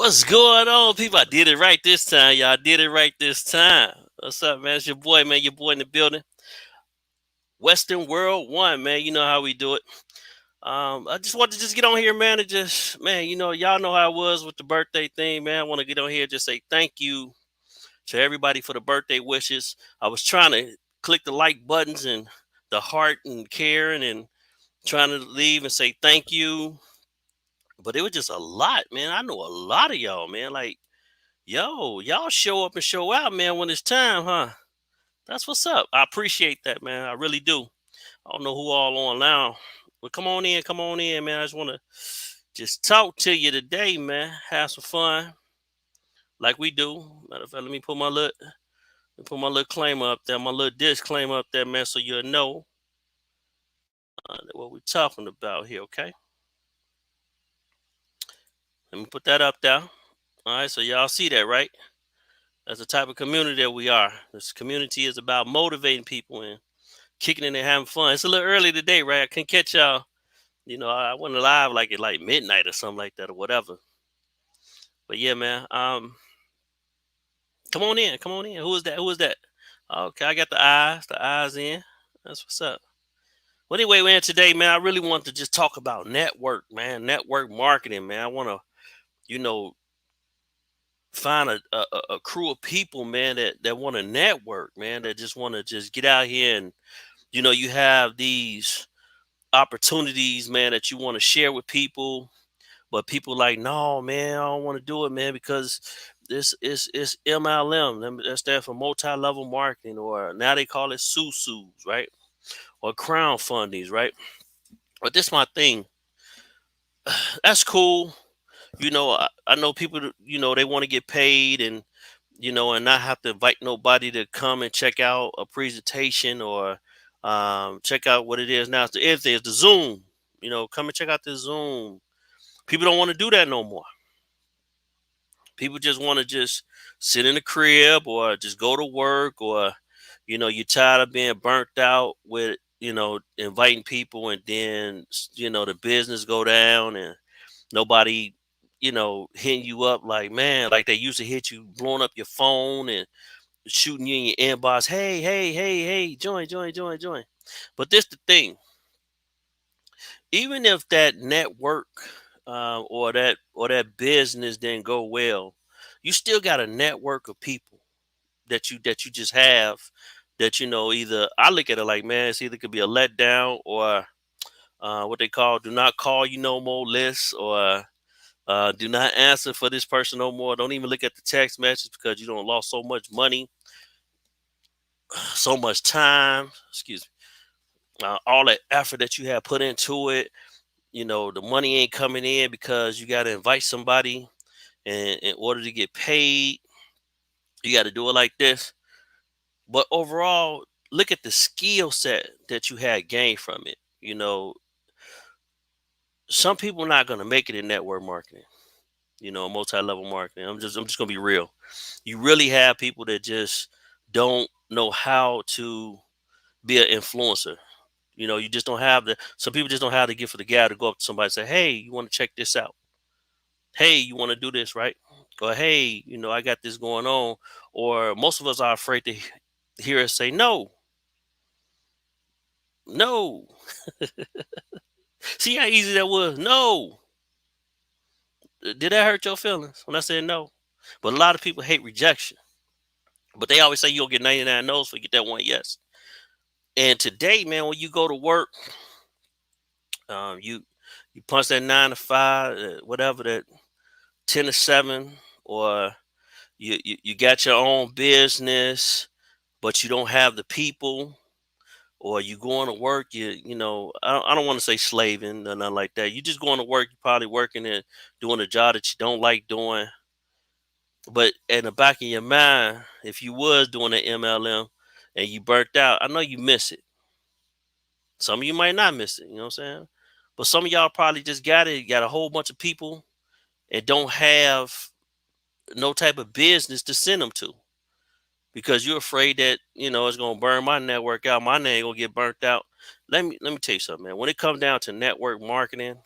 What's going on, people? I did it right this time, y'all. I did it right this time. What's up, man? It's your boy, man. Your boy in the building. Western World One, man. You know how we do it. I just want to just get on here, man, and just, man, y'all know how it was with the birthday thing, man. I want to get on here and just say thank you to everybody for the birthday wishes. I was trying to click the like buttons and the heart and caring and trying to leave and say thank you, but it was just a lot, man. I know a lot of y'all, man. Like, yo, y'all show up and show out, man, when it's time, huh? That's what's up. I appreciate that, man. I really do. I don't know who all on now, but come on in, man. I just want to just talk to you today, man. Have some fun, like we do. Matter of fact, put my little claim up there, my little disclaimer up there, man, so you'll know what we're talking about here. Okay, let me put that up there. All right, so y'all see that, right? That's the type of community that we are. This community is about motivating people and kicking in and having fun. It's a little early today, right? I couldn't catch y'all. I went live like at like midnight or something like that or whatever. But yeah, man. Come on in, come on in. Who is that? Who is that? Okay, I got the eyes in. That's what's up. Well, anyway, man, today, man, I really want to just talk about network, man, network marketing, man. I want to, you know, find a crew of people, man, that want to network, man, that just want to just get out here and, you have these opportunities, man, that you want to share with people, but people like, no, man, I don't want to do it, man, because this is MLM. That stands for multi-level marketing, or now they call it SUSUs, right? Or crowdfundings, right? But this my thing. That's cool. I know people, they want to get paid and, and not have to invite nobody to come and check out a presentation or check out what it is now. It's the Zoom. Come and check out the Zoom. People don't want to do that no more. People just want to just sit in the crib or just go to work, or you're tired of being burnt out with inviting people, and then the business go down and nobody hitting you up like, man, like they used to hit you, blowing up your phone and shooting you in your inbox. Hey, hey, hey, hey, join, join, join, join. But this the thing. Even if that network or that business didn't go well, you still got a network of people that you just have, that either I look at it like, man, it's either could be a letdown, or what they call do not call you no more lists, or do not answer for this person no more. Don't even look at the text message because you don't lost so much money, so much time. Excuse me. All that effort that you have put into it. The money ain't coming in because you got to invite somebody, and in order to get paid, you got to do it like this. But overall, look at the skill set that you had gained from it. Some people are not going to make it in network marketing. Multi-level marketing. I'm just gonna be real. You really have people that just don't know how to be an influencer. You just don't have the. Some people just don't have the gift for the gab to go up to somebody and say, "Hey, you want to check this out? Hey, you want to do this, right?" Or, "Hey, I got this going on." Or most of us are afraid to hear us say no, no. See how easy that was? No. Did that hurt your feelings when I said no? But a lot of people hate rejection. But they always say you'll get 99 no's for get that one yes. And today, man, when you go to work, you punch that 9 to 5, whatever, that 10 to 7, or you got your own business, but you don't have the people, or you going to work, I don't want to say slaving or nothing like that. You just going to work, you probably working and doing a job that you don't like doing. But in the back of your mind, if you was doing an MLM and you burnt out, I know you miss it. Some of you might not miss it, you know what I'm saying? But some of y'all probably just got it, got a whole bunch of people, and don't have no type of business to send them to, because you're afraid that, it's gonna burn my network out, my name gonna get burnt out. Let me tell you something, man. When it comes down to network marketing,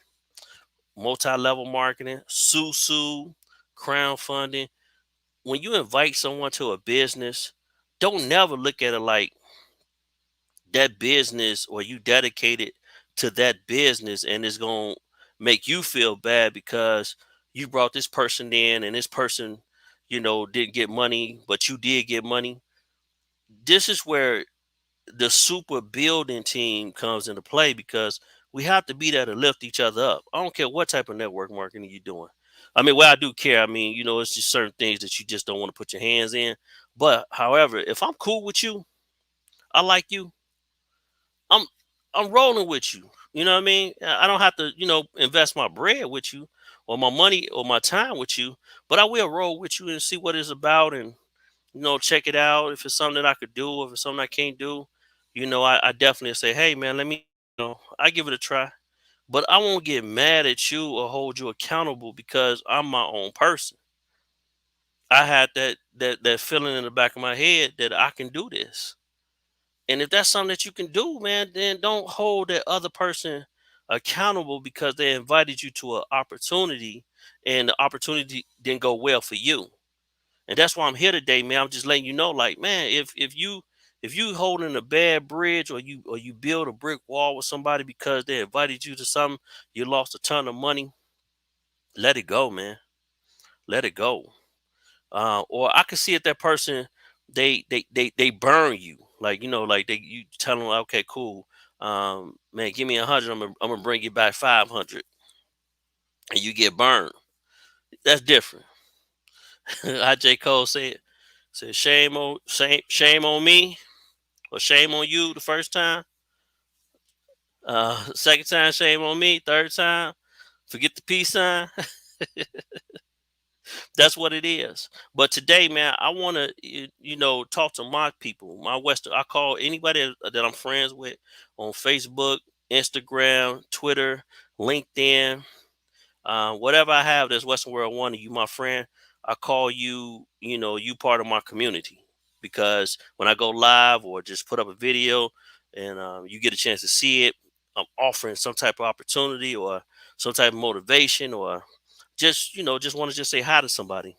multi-level marketing, SUSU, crowdfunding. When you invite someone to a business, don't never look at it like that business or you dedicated to that business and it's going to make you feel bad because you brought this person in and this person, didn't get money, but you did get money. This is where the super building team comes into play because we have to be there to lift each other up. I don't care what type of network marketing you're doing. I mean, well, I do care. I mean, it's just certain things that you just don't want to put your hands in. But however, if I'm cool with you, I like you, I'm I'm rolling with you. You know what I mean? I don't have to, invest my bread with you or my money or my time with you, but I will roll with you and see what it's about and check it out. If it's something that I could do, if it's something I can't do, I definitely say, hey man, let me, I give it a try. But I won't get mad at you or hold you accountable because I'm my own person. I had that feeling in the back of my head that I can do this. And if that's something that you can do, man, then don't hold that other person accountable because they invited you to an opportunity and the opportunity didn't go well for you. And that's why I'm here today, man. I'm just letting you know, like, man, if you holding a bad bridge or you build a brick wall with somebody because they invited you to something, you lost a ton of money, let it go, man. Let it go. Or I could see if that person they burn you, like like you tell them, okay, cool, man, give me 100, I'm gonna bring you back 500, and you get burned. That's different. How J. Cole said shame on me or shame on you the first time. Second time shame on me. Third time forget the peace sign. That's what it is. But today, man, I want to, talk to my people, my Western. I call anybody that I'm friends with on Facebook, Instagram, Twitter, LinkedIn, whatever I have that's Western World One, and you, my friend, I call you, you part of my community because when I go live or just put up a video and you get a chance to see it, I'm offering some type of opportunity or some type of motivation or just, just want to just say hi to somebody.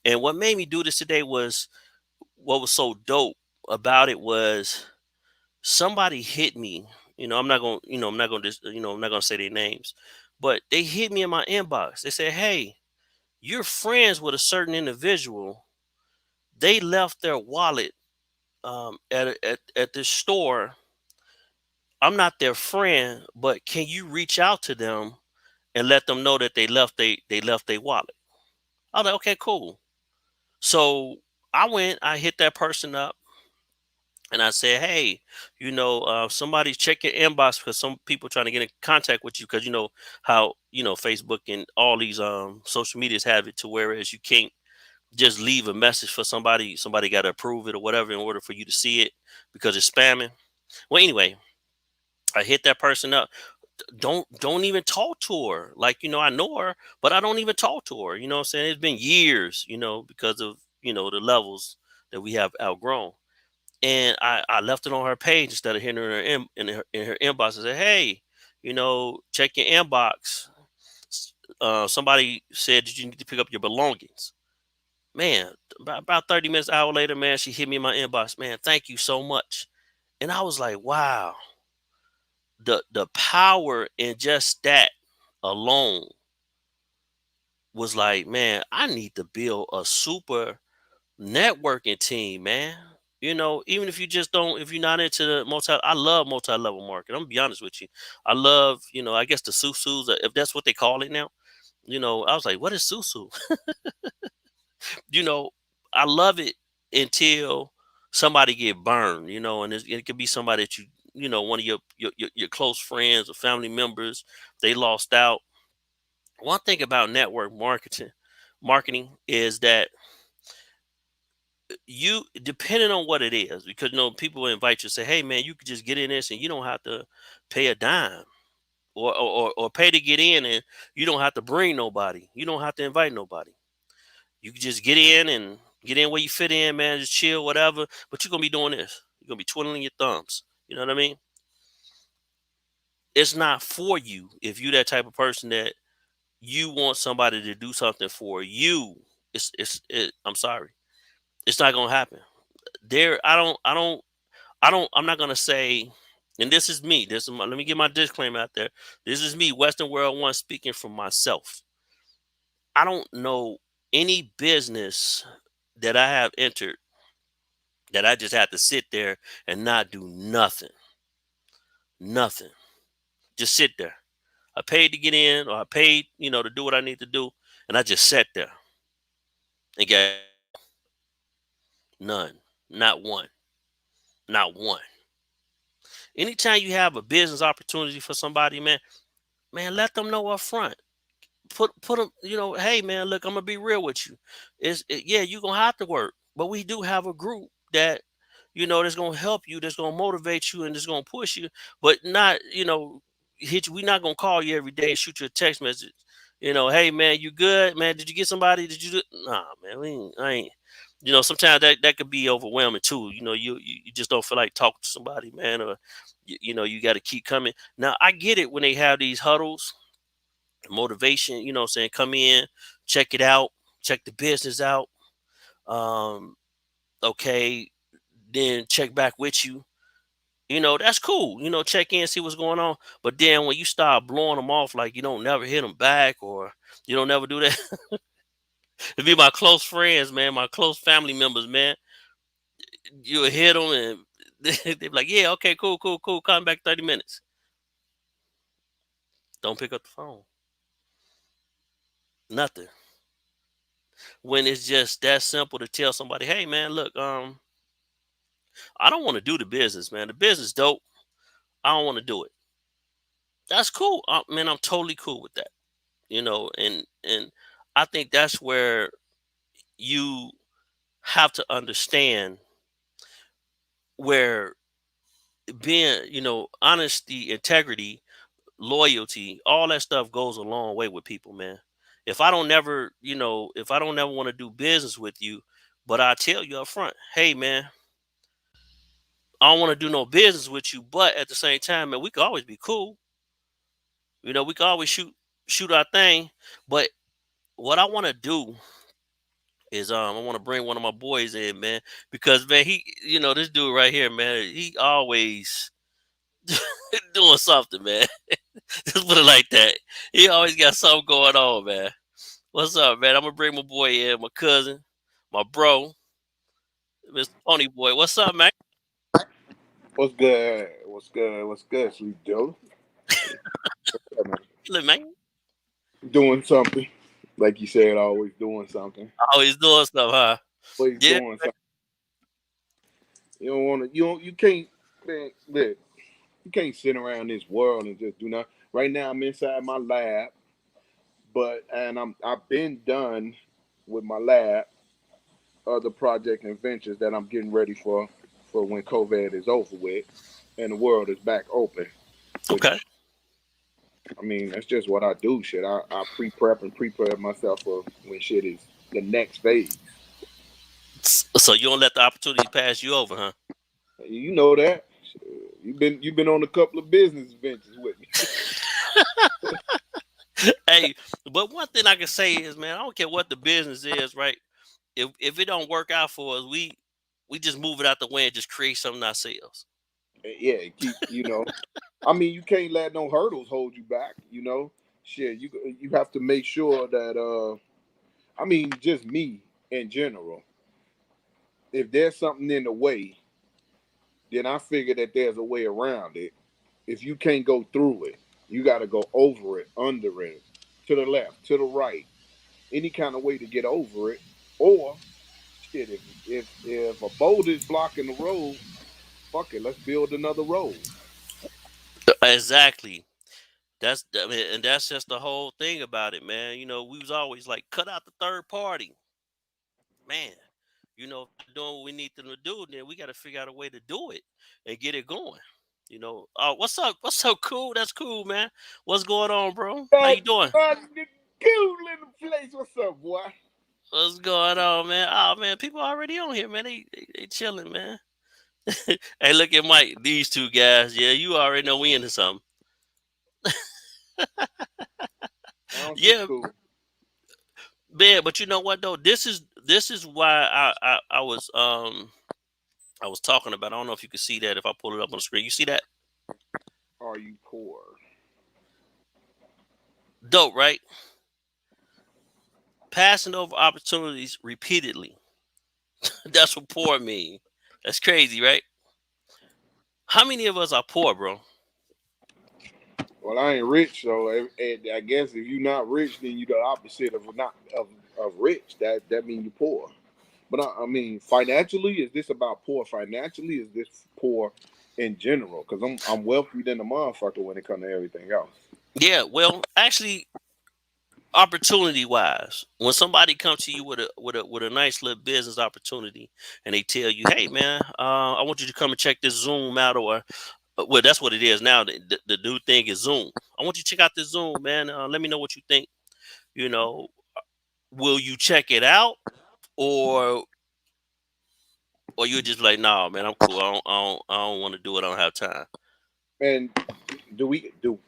And what made me do this today was what was so dope about it was somebody hit me. I'm not gonna just, I'm not gonna say their names, but they hit me in my inbox. They said, "Hey, you're friends with a certain individual. They left their wallet at this store. I'm not their friend, but can you reach out to them and let them know that they left their wallet?" I was like, "Okay, cool." So I hit that person up and I said, "Hey, somebody check your inbox because some people trying to get in contact with you because you know how Facebook and all these social medias have it to whereas you can't just leave a message for somebody. Somebody got to approve it or whatever in order for you to see it because it's spamming." Well, anyway, I hit that person up. Don't even talk to her. Like I know her, but I don't even talk to her. You know what I'm saying? It's been years. Because of the levels that we have outgrown. And I left it on her page instead of hitting her in her inbox and said, "Hey, check your inbox. Somebody said that you need to pick up your belongings." Man, about 30 minutes, hour later, man, she hit me in my inbox. "Man, thank you so much." And I was like, wow, the power in just that alone was like, man, I need to build a super networking team, man. Even if you just don't, if you're not into the I love multi-level market. I'm gonna be honest with you. I love, I guess the susus, if that's what they call it now. I was like, what is susu? you know, I love it until somebody get burned, and it could be somebody that one of your close friends or family members, they lost out. One thing about network marketing is that you depending on what it is because people invite you say, hey man, you could just get in this and you don't have to pay a dime or pay to get in and you don't have to bring nobody, you don't have to invite nobody, you can just get in where you fit in, man, just chill, whatever, but you're gonna be doing this, you're gonna be twiddling your thumbs, you know what I mean? It's not for you if you that type of person that you want somebody to do something for you, I'm sorry, it's not gonna happen. There, I'm not gonna say, and this is me. Let me get my disclaimer out there. This is me, Western World One, speaking from myself. I don't know any business that I have entered that I just had to sit there and not do nothing, nothing. Just sit there. I paid to get in, or I paid, to do what I need to do, and I just sat there and got none, not one, not one. Anytime you have a business opportunity for somebody, man, let them know up front. Put them, hey man, look, I'm gonna be real with you. Yeah, you're gonna have to work, but we do have a group that that's gonna help you, that's gonna motivate you, and that's gonna push you, but not hit you. We're not gonna call you every day and shoot you a text message. Hey man, you good, man? Did you get somebody? Did you do? Nah, man, I ain't. Sometimes that could be overwhelming too. You just don't feel like talking to somebody, man, or you got to keep coming. Now I get it when they have these huddles, motivation, saying come in, check it out, check the business out. Um, okay, then check back with you. That's cool. Check in, see what's going on. But then when you start blowing them off, like you don't never hit them back, or you don't never do that. To be my close friends, man, my close family members, man, you hit them and they be like, yeah, okay, cool, cool, cool. Come back 30 minutes. Don't pick up the phone. Nothing. When it's just that simple to tell somebody, hey man, look, I don't want to do the business, man. The business dope. I don't want to do it. That's cool. Man, I'm totally cool with that. And I think that's where you have to understand where being, honesty, integrity, loyalty, all that stuff goes a long way with people, man. If I don't never want to do business with you, but I tell you up front, hey man, I don't want to do no business with you, but at the same time, man, we could always be cool. We could always shoot our thing. But what I want to do is I want to bring one of my boys in, man, because man, this dude right here, man, he always doing something, man. Just put it like that. He always got something going on, man. What's up, man? I'm gonna bring my boy in, my cousin, my bro, Mr. Pony Boy. What's up, man? What's good? What's good? What's good, sweet Joe? Yeah, man. Look, man, Doing something, like you said, always doing something. always doing stuff, huh? Always Yeah. doing something. You don't want to. You can't. Man, look, you can't sit around this world and just do nothing. Right now, I'm inside my lab, I've been done with my lab, other project and ventures that I'm getting ready for when COVID is over with and the world is back open. Okay. Which I mean, that's just what I do. Shit, I pre-prep and prepare myself for when shit is the next phase. So you don't let the opportunity pass you over, huh? You know that. You've been on a couple of business ventures with me. Hey, but one thing I can say is, man, I don't care what the business is, right? If it don't work out for us, we just move it out the way and just create something ourselves. Yeah, keep I mean, you can't let no hurdles hold you back. Shit. You have to make sure that I mean, just me in general. If there's something in the way, then I figure that there's a way around it. If you can't go through it, you got to go over it, under it, to the left, to the right, any kind of way to get over it. Or shit, if a boulder is blocking the road, fuck it, let's build another road. Exactly. I mean, and that's just the whole thing about it, man. We was always like, cut out the third party, man. If they're doing what we need them to do, then we got to figure out a way to do it and get it going. What's up? What's so cool? That's cool, man. What's going on, bro? How That you doing? the cool little place. What's up, boy? What's going on, man? Oh man, people already on here, man. They chilling, man. Hey, look at Mike. These two guys. Yeah, you already know we into something. Sounds Yeah, cool. man. But you know what though? This is why I was talking about. I don't know if you can see that if I pull it up on the screen. You see that? Are you poor? Dope, right? Passing over opportunities repeatedly. That's what poor mean. That's crazy, right? How many of us are poor, bro? Well, I ain't rich, so I guess if you're not rich, then you the opposite of not of rich. That means you're poor. But I mean, financially, is this about poor financially? Is this poor in general? Because I'm wealthy than a motherfucker when it comes to everything else. Yeah, well, actually, opportunity wise, when somebody comes to you with a nice little business opportunity, and they tell you, "Hey, man, I want you to come and check this Zoom out," or well, that's what it is now. The new thing is Zoom. I want you to check out this Zoom, man. Let me know what you think. You know, will you check it out, or you're just like, "Nah, man, I'm cool. I don't want to do it. I don't have time." And do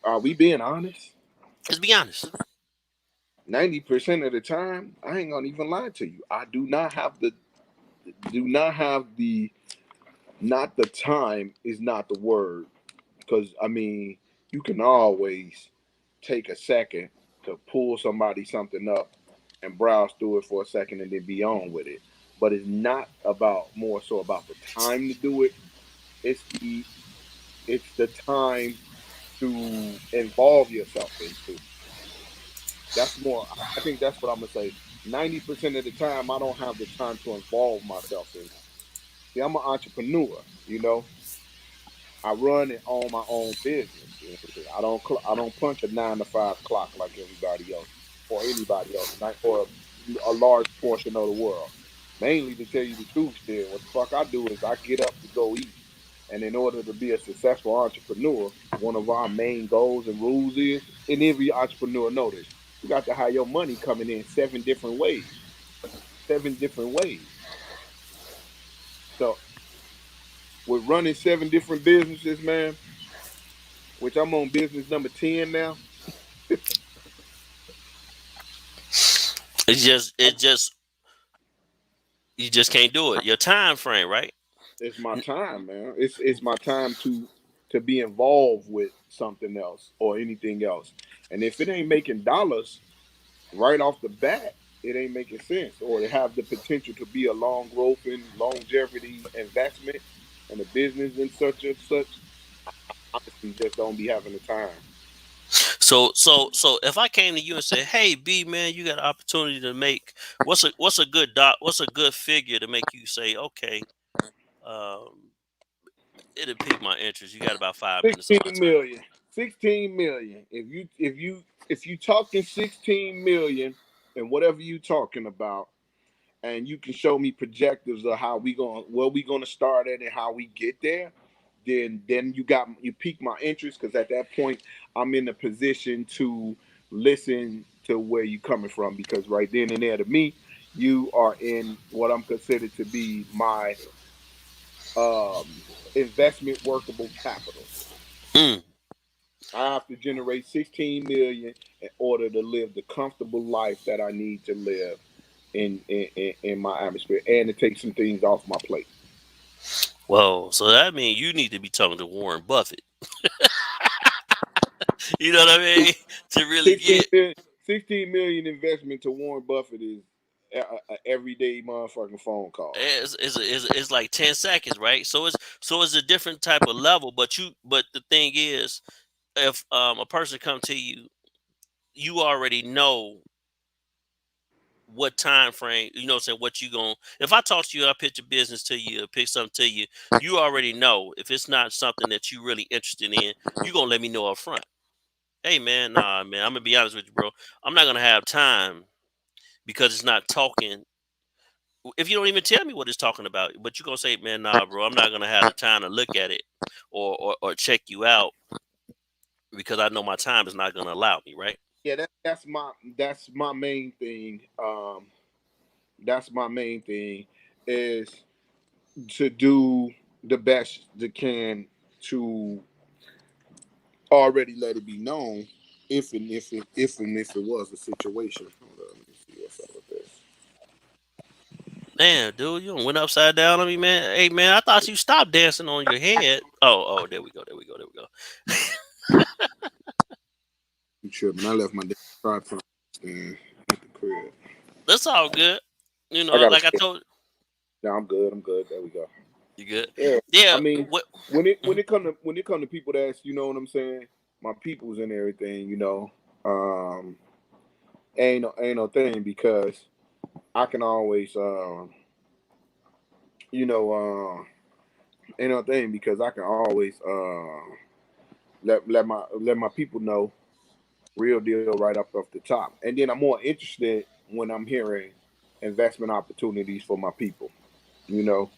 are we being honest? Let's be honest. 90% of the time, I ain't gonna even lie to you. I do not have the not the time is not the word. Because I mean, you can always take a second to pull somebody something up and browse through it for a second and then be on with it. But it's not about more so about the time to do it. It's the time to involve yourself into. That's more. I think that's what I'm gonna say. 90% of the time, I don't have the time to involve myself in. See, I'm an entrepreneur. I run and own my own business. I don't punch a 9 to 5 clock like everybody else or anybody else, or a large portion of the world. Mainly to tell you the truth, still, what the fuck I do is I get up to go eat. And in order to be a successful entrepreneur, one of our main goals and rules is, and every entrepreneur know this, you got to have your money coming in 7 different ways. 7 different ways. So with running 7 different businesses, man, which I'm on business number 10 now. It's just you just can't do it. Your time frame, right? It's my time, man. It's my time to be involved with something else or anything else. And if it ain't making dollars right off the bat, it ain't making sense. Or it have the potential to be a long growth and longevity investment and a business and such and such. Honestly, just don't be having the time. So if I came to you and said, "Hey, B man, you got an opportunity to make what's a good figure to make you say, okay, um, it'll pique my interest. You got about 5 minutes of my 16 time." million. 16 million. If you talking 16 million and whatever you talking about, and you can show me projectives of how we going where we gonna start at and how we get there, then you pique my interest because at that point I'm in a position to listen to where you coming from because right then and there to me you are in what I'm considered to be my investment workable capital. Mm. I have to generate 16 million in order to live the comfortable life that I need to live in my atmosphere and to take some things off my plate. Well, so that means you need to be talking to Warren Buffett. You know what I mean? To really 16 get million, 16 million investment to Warren Buffett is a everyday motherfucking phone call. it's like 10 seconds, right? So it's a different type of level. But the thing is, if a person come to you, you already know what time frame, you know what I'm saying, what you going if I talk to you, I pitch a business to you, pitch something to you, you already know if it's not something that you really interested in, you gonna let me know up front. Hey man, nah man, I'm gonna be honest with you, bro. I'm not gonna have time because it's not talking. If you don't even tell me what it's talking about, but you're gonna say, man, nah, bro, I'm not gonna have the time to look at it or check you out because I know my time is not gonna allow me, right? Yeah, that's my main thing. That's my main thing is to do the best they can to already let it be known. if it was a situation. Hold on, let me see what's up with this. Damn, dude, you done went upside down on me, man. Hey, man, I thought you stopped dancing on your head. Oh, there we go, there we go, there we go. You tripping? I left my damn tripod stand at the crib. That's all good. I gotta Like I stay. told No, I'm good. I'm good. There we go. you, good. Yeah. I Yeah. mean, What? when Mhm. it come to people that's, you know what I'm saying, my peoples and everything, um, ain't no thing because I can always you know ain't no thing because I can always let my people know real deal right up off the top. And then I'm more interested when I'm hearing investment opportunities for my people, you know,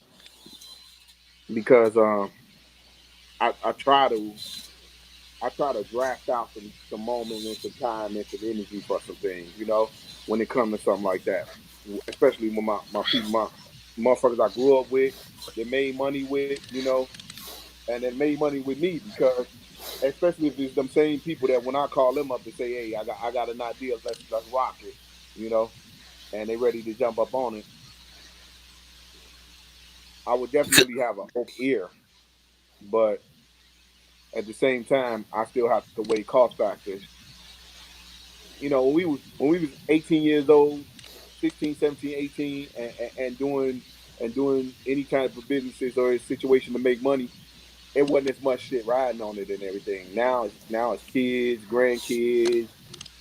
because I try to draft out some moment and some time and some energy for some things, when it comes to something like that. Especially when my people, my motherfuckers I grew up with, they made money with, and they made money with me because, especially if it's them same people that when I call them up and say, hey, I got an idea, let's rock it, you know, and they ready to jump up on it, I would definitely have an open ear. But at the same time, I still have to weigh cost factors. When we was 18 years old, 16, 17, 18, and doing any type of businesses or a situation to make money, it wasn't as much shit riding on it and everything. Now it's kids, grandkids,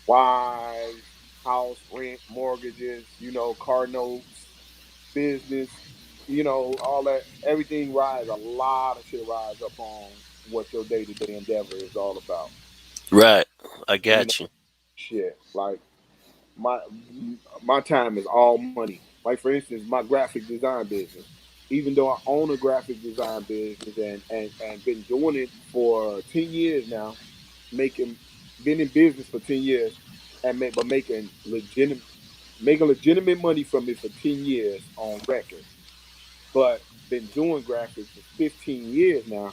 wives, house, rent, mortgages, car notes, business, all that. Everything rides. A lot of shit rides up on what your day to day endeavor is all about. Right. I You know, got you. shit like my my time is all money. Like for instance, my graphic design business. Even though I own a graphic design business and been doing it for 10 years now, making been in business for 10 years, but making legitimate money from it for 10 years on record. But been doing graphics for 15 years now.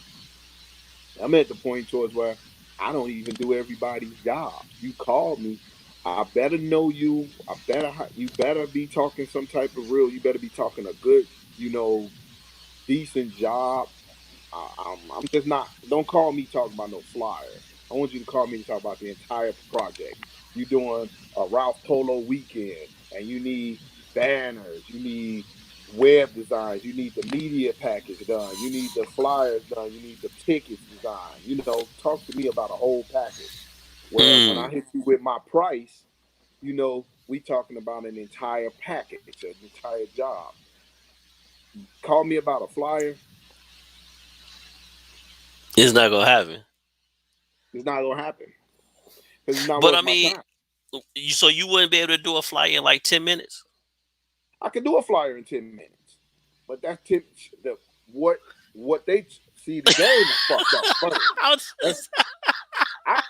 I'm at the point towards where I don't even do everybody's jobs. You call me, I better know you. You better be talking some type of real. You better be talking a good, decent job. I'm just not. Don't call me talking about no flyer. I want you to call me to talk about the entire project. You doing a Ralph Polo weekend, and you need banners. You need web designs. You need the media package done. You need the flyers done. You need the tickets designed. Talk to me about a whole package. Where when I Mm. hit you with my price, we talking about an entire package, an entire job. Call me about a flyer. It's not gonna happen. It's not gonna happen because it's not But worth I my mean, time. so you wouldn't be able to do a flight in like 10 minutes? I can do a flyer in 10 minutes, but that's the what what they see the game is fucked up first. I was That's, just- I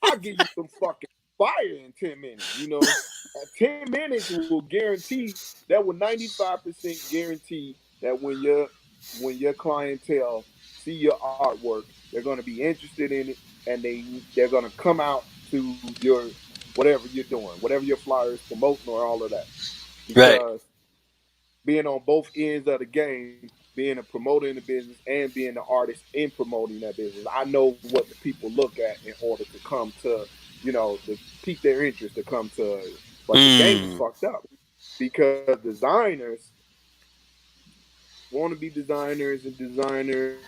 I'll give you some fucking fire in 10 minutes. At 10 minutes will guarantee that will 95% guarantee that when your clientele see your artwork, they're going to be interested in it, and they're going to come out to your whatever you're doing, whatever your flyer is promoting or all of that, right. because being on both ends of the game, being a promoter in the business and being the artist in promoting that business, I know what the people look at in order to come to, to pique their interest to come to. But the game is Mm. fucked up because designers want to be designers and designers,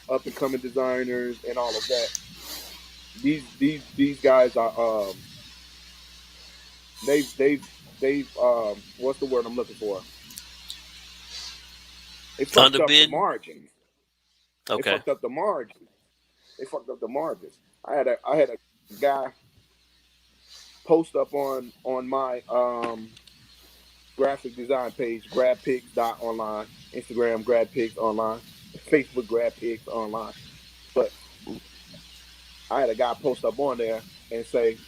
up and coming designers, and all of that. These guys are they've what's the word I'm looking for? They fucked up the Underbid. margins. They fucked Okay. up the margins. They fucked up the margins. I had a guy post up on my graphic design page, gradpics.online, Instagram gradpics online, Facebook gradpics online. But I had a guy post up on there and say,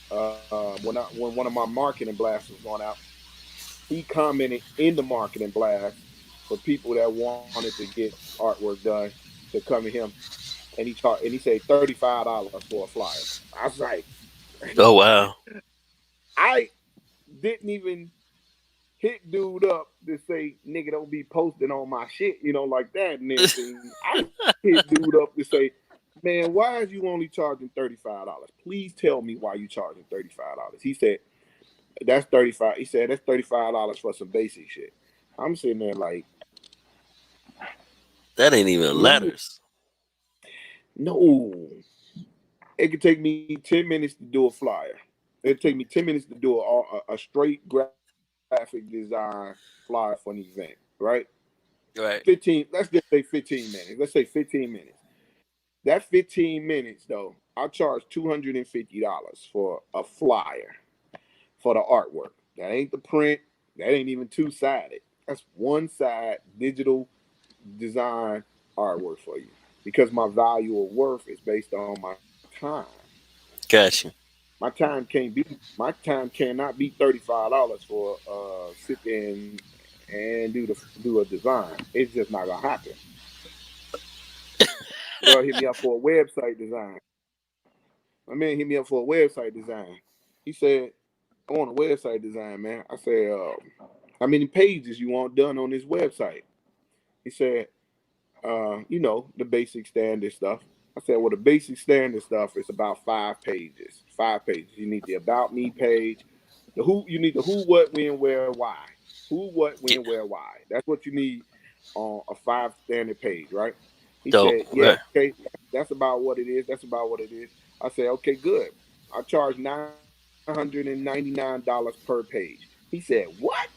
when one of my marketing blasts was going out, he commented in the marketing blast for people that wanted to get artwork done to come to him, and he said $35 for a flyer. I was like, Oh wow. I didn't even hit dude up to say, nigga, don't be posting on my shit, like that and everything. I hit dude up to say, man, why is you only charging $35? Please tell me why you charging $35. He said, that's 35. He said, that's $35 for some basic shit. I'm sitting there like, That ain't even no, letters. no. It could take me 10 minutes to do a flyer. It'd take me 10 minutes to do a straight graphic design flyer for an event, right? Right. 15, let's just say 15 minutes. Let's say 15 minutes. That 15 minutes though, I charge $250 for a flyer for the artwork. That ain't the print. That ain't even two-sided. That's one side digital design artwork for you. Because my value of worth is based on my time. Gotcha. My time cannot be $35 for sit there and do a design. It's just not gonna happen. Bro hit me up for a website design. My man hit me up for a website design. He said, I want a website design, man. I said, how many pages you want done on this website? He said, the basic standard stuff. I said, well, the basic standard stuff is about 5 pages. 5 pages. You need the about me page. You need the who, what, when, where, why. Who, what, Get when, where, why. That's what you need on a 5 standard page, right? He dope. said, yeah, Right. okay, that's about what it is. That's about what it is. I said, okay, good. I charge $999 per page. He said, what?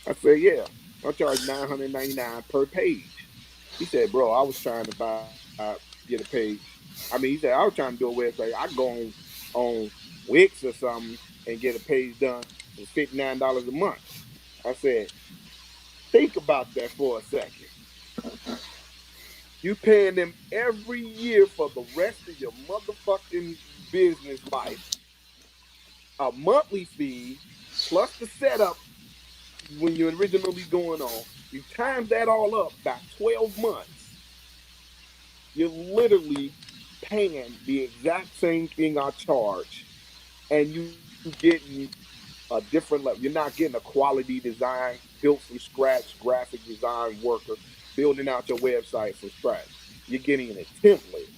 I said, yeah, I charge $999 per page. He said, bro, I was trying to get a page. I mean, he said, I was trying to do a website. I go on Wix or something and get a page done for $59 a month. I said, think about that for a second. You paying them every year for the rest of your motherfucking business life, a monthly fee plus the setup when you're originally going on. You times that all up by 12 months, you're literally paying the exact same thing I charge, and you getting a different level. You're not getting a quality design built from scratch, graphic design worker building out your website from scratch. You're getting a template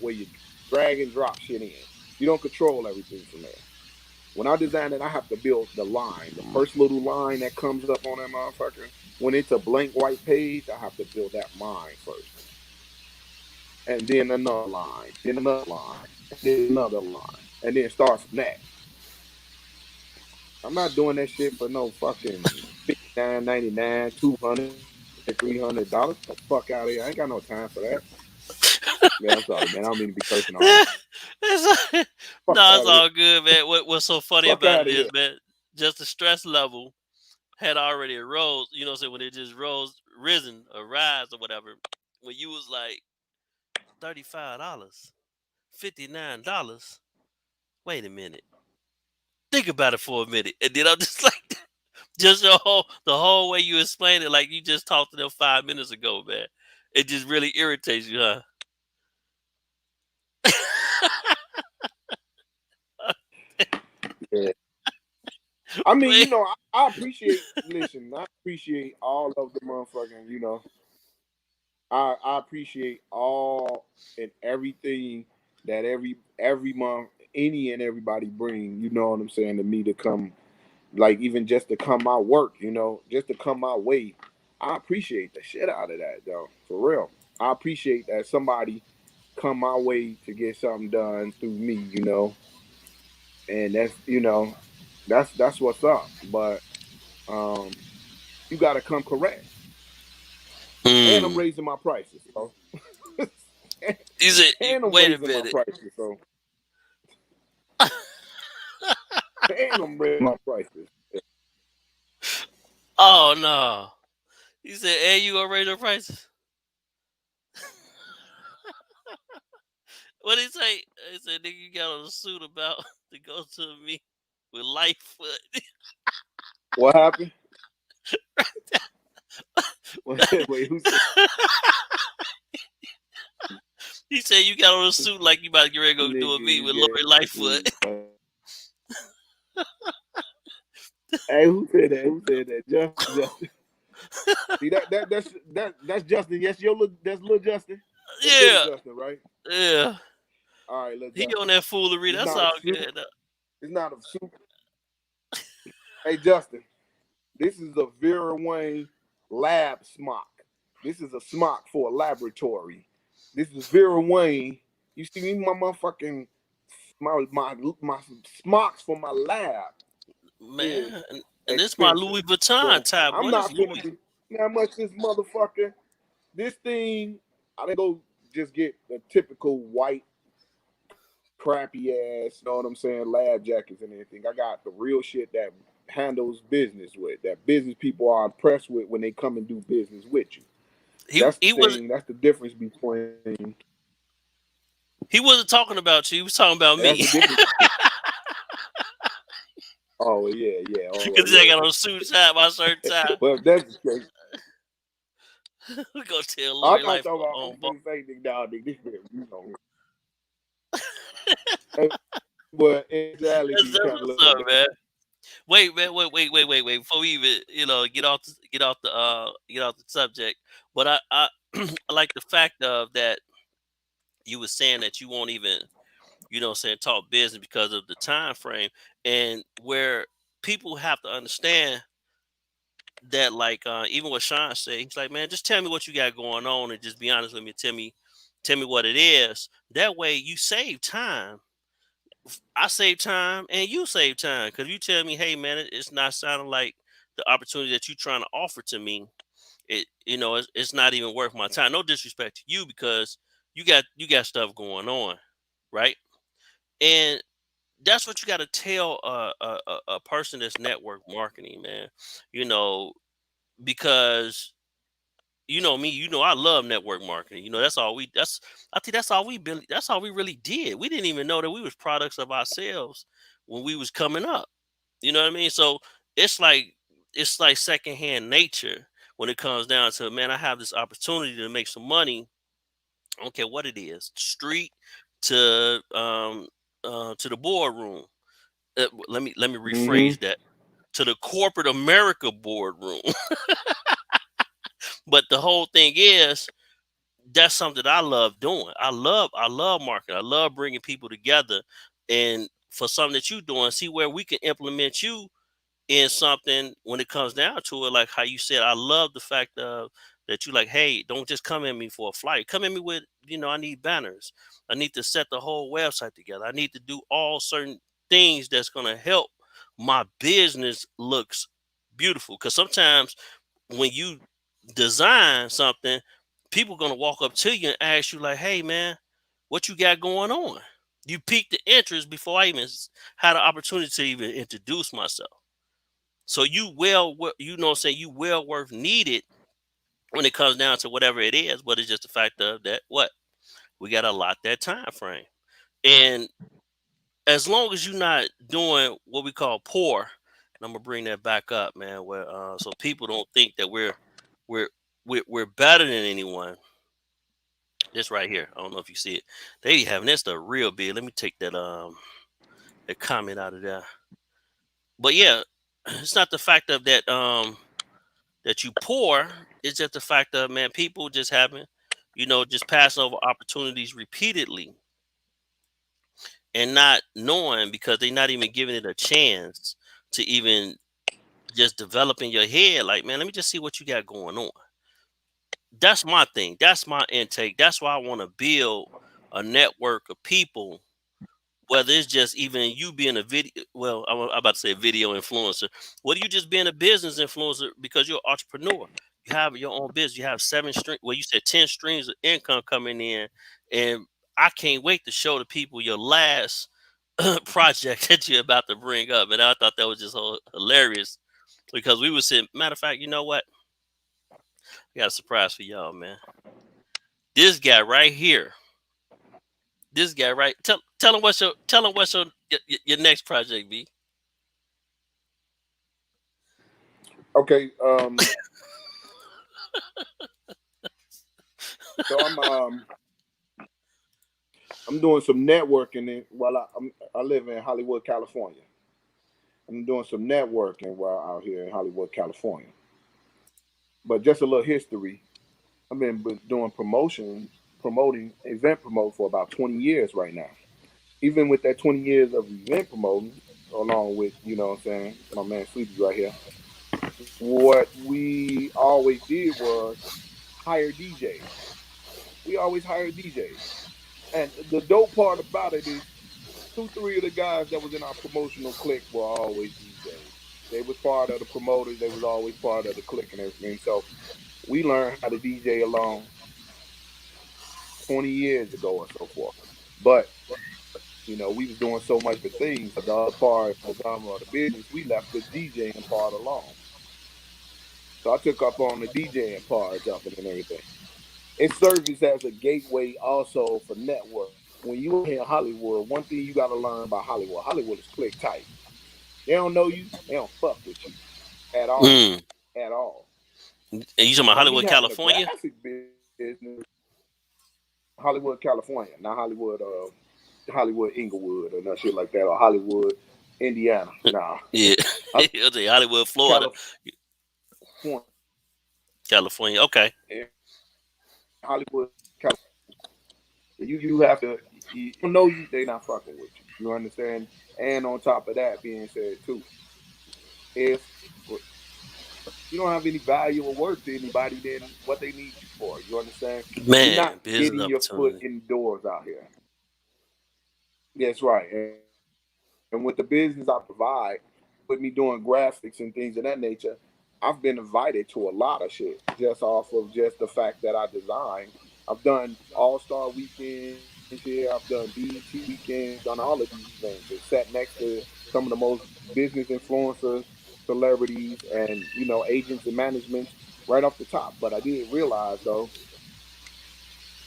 where you drag and drop shit in. You don't control everything from there. When I design it, I have to build the line. The first little line that comes up on that motherfucker, when it's a blank white page, I have to build that line first. And then another line, then another line, and then another line, and then start from that. I'm not doing that shit for no fucking 59.99, 200, $300. Get the fuck out of here. I ain't got no time for that. Man, I'm sorry, man. I don't mean to be cursing all night. It's, Fuck no, out it's of here. all good, man. What's so funny Fuck about out it of is, here. man, just the stress level had already rose. You know, what I'm saying when it just risen or rise or whatever. When you was like $35, $59. Wait a minute. Think about it for a minute, and then I'm just like, just the whole way you explained it, like you just talked to them 5 minutes ago, man. It just really irritates you, huh? Yeah. I mean, Man, I appreciate, listen, I appreciate all of the motherfucking, I appreciate all and everything that every month any and everybody bring, you know what I'm saying, to me to come, like even just to come my work, just to come my way. I appreciate the shit out of that though, for real. I appreciate that somebody come my way to get something done through me, and that's what's up. But um, you got to come correct, and I'm mm. raising my prices, so You said, and I'm wait a raising my minute. prices, so and I'm raising my prices. Oh no. He said, "Hey, you gonna raise your prices?" What did he say? He said, "Nigga, you got on a suit about to go to me with Lightfoot." What happened? Wait, who said? He said you got on a suit like you about to get ready to go do a meet with Nigga Lori Lightfoot. is hey, who said that? Who said that? Justin. See that's Justin. Yes, that's little Justin. That's little Yeah, Justin, right? yeah. All right, little He on Justin. that foolery. It's That's not a all suit. good. It's not a suit. Hey, Justin. This is a Vera Wayne lab smock. This is a smock for a laboratory. This is Vera Wayne. You see me, my motherfucking my smocks for my lab is Man, and this my expensive. Louis Vuitton So tie, I'm boy. This not gonna Louis. be how much this motherfucker. This thing, I didn't go just get a typical white crappy ass, you know what I'm saying, lab jackets and everything. I got the real shit that handles business with, that business people are impressed with when they come and do business with you. He That's the he was thing. That's the difference between. he wasn't talking about you. He was talking about That's me. the difference between. Oh yeah, yeah. Oh Because I yeah. got on a suit tie, my shirt tie. Well, that's the case. We gonna tell I'm Lori not Life talking about. I'm on board. finna say, nigga, dog, nigga, this bit, you know. Hey, but in That's, reality, that's kind of what's look up, at man. Wait, man, wait. Before we even, get off the subject. But I I like the fact of that you were saying that you won't even, talk business because of the time frame, and where people have to understand that, like, even what Sean said, he's like, man, just tell me what you got going on and just be honest with me. Tell me what it is. That way you save time. I save time and you save time, because you tell me, hey man, it's not sounding like the opportunity that you're trying to offer to me. It's not even worth my time. No disrespect to you, because you got stuff going on, right? And that's what you got to tell a person that's network marketing, man. You know, because me, I love network marketing. I think that's all we really did. We didn't even know that we was products of ourselves when we was coming up. You know what I mean? So it's like it's like secondhand nature when it comes down to, man, I have this opportunity to make some money. I don't care what it is, street to the boardroom. Let me rephrase mm-hmm. that, to the corporate America boardroom. But the whole thing is, that's something that I love doing. I love marketing. I love bringing people together, and for something that you're doing, see where we can implement you in something when it comes down to it. Like how you said, I love the fact of that you like, hey, don't just come at me for a flyer. Come at me with, I need banners. I need to set the whole website together. I need to do all certain things that's gonna help my business looks beautiful. Because sometimes when you design something, people gonna walk up to you and ask you like, "Hey, man, what you got going on?" You piqued the interest before I even had the opportunity to even introduce myself. So you know what I'm saying, you well worth needed when it comes down to whatever it is. But it's just the fact of that, what we got to lock that time frame. And as long as you're not doing what we call poor, and I'm gonna bring that back up, man, where so people don't think that we're we're better than anyone. This right here, I don't know if you see it. They having this the real big. Let me take that comment out of there. But yeah, it's not the fact of that you poor. It's just the fact of, man, people just having, just passing over opportunities repeatedly and not knowing, because they're not even giving it a chance to even just develop in your head. Like, man, let me just see what you got going on. That's my thing. That's my intake. That's why I want to build a network of people, whether it's just even you being a video, well, I'm about to say video influencer, whether you just being a business influencer because you're an entrepreneur, you have your own business, you have 7 stream, well, you said 10 streams of income coming in, and I can't wait to show the people your last project that you're about to bring up, and I thought that was just hilarious, because we were saying, matter of fact, you know what? I got a surprise for y'all, man. This guy right here, this guy right, tell him what's your next project, B. Okay. So I'm I'm doing some networking while I live in Hollywood, California. I'm doing some networking while out here in Hollywood, California. But just a little history. I've been doing promoting, event promote for about 20 years right now. Even with that 20 years of event promoting, along with, you know what I'm saying, my man Sleepy right here, what we always did was hire DJs. We always hire DJs. And the dope part about it is two, three of the guys that was in our promotional clique were always DJs. They was part of the promoters. They was always part of the clique and everything. So we learned how to DJ along 20 years ago or so forth. But we was doing so much of things. The other part, the drama of the business, we left the DJing part alone. So I took up on the DJing part of it and everything. It serves as a gateway also for network. When you in Hollywood, one thing you got to learn about Hollywood, Hollywood is click tight. They don't know you, they don't fuck with you at all, Mm. at all. And you talking about Now me Hollywood, having a California? graphic business, Hollywood, California, not Hollywood, Hollywood Inglewood or no shit like that, or Hollywood, Indiana. Nah, Yeah. Hollywood, I'll say Hollywood, Florida, California. California. Okay. Hollywood, California. You have to. You don't know you. They not fucking with you. You understand? And on top of that, being said too, if you don't have any value or worth to anybody, then what they need you for? You understand? You're not Man, business getting your foot opportunity. indoors out here. That's right. And with the business I provide, with me doing graphics and things of that nature, I've been invited to a lot of shit just off of just the fact that I design. I've done All Star weekends here. I've done BET weekends. I've done all of these events and sat next to some of the most business influencers, celebrities, and agents and managements right off the top. But I did realize though,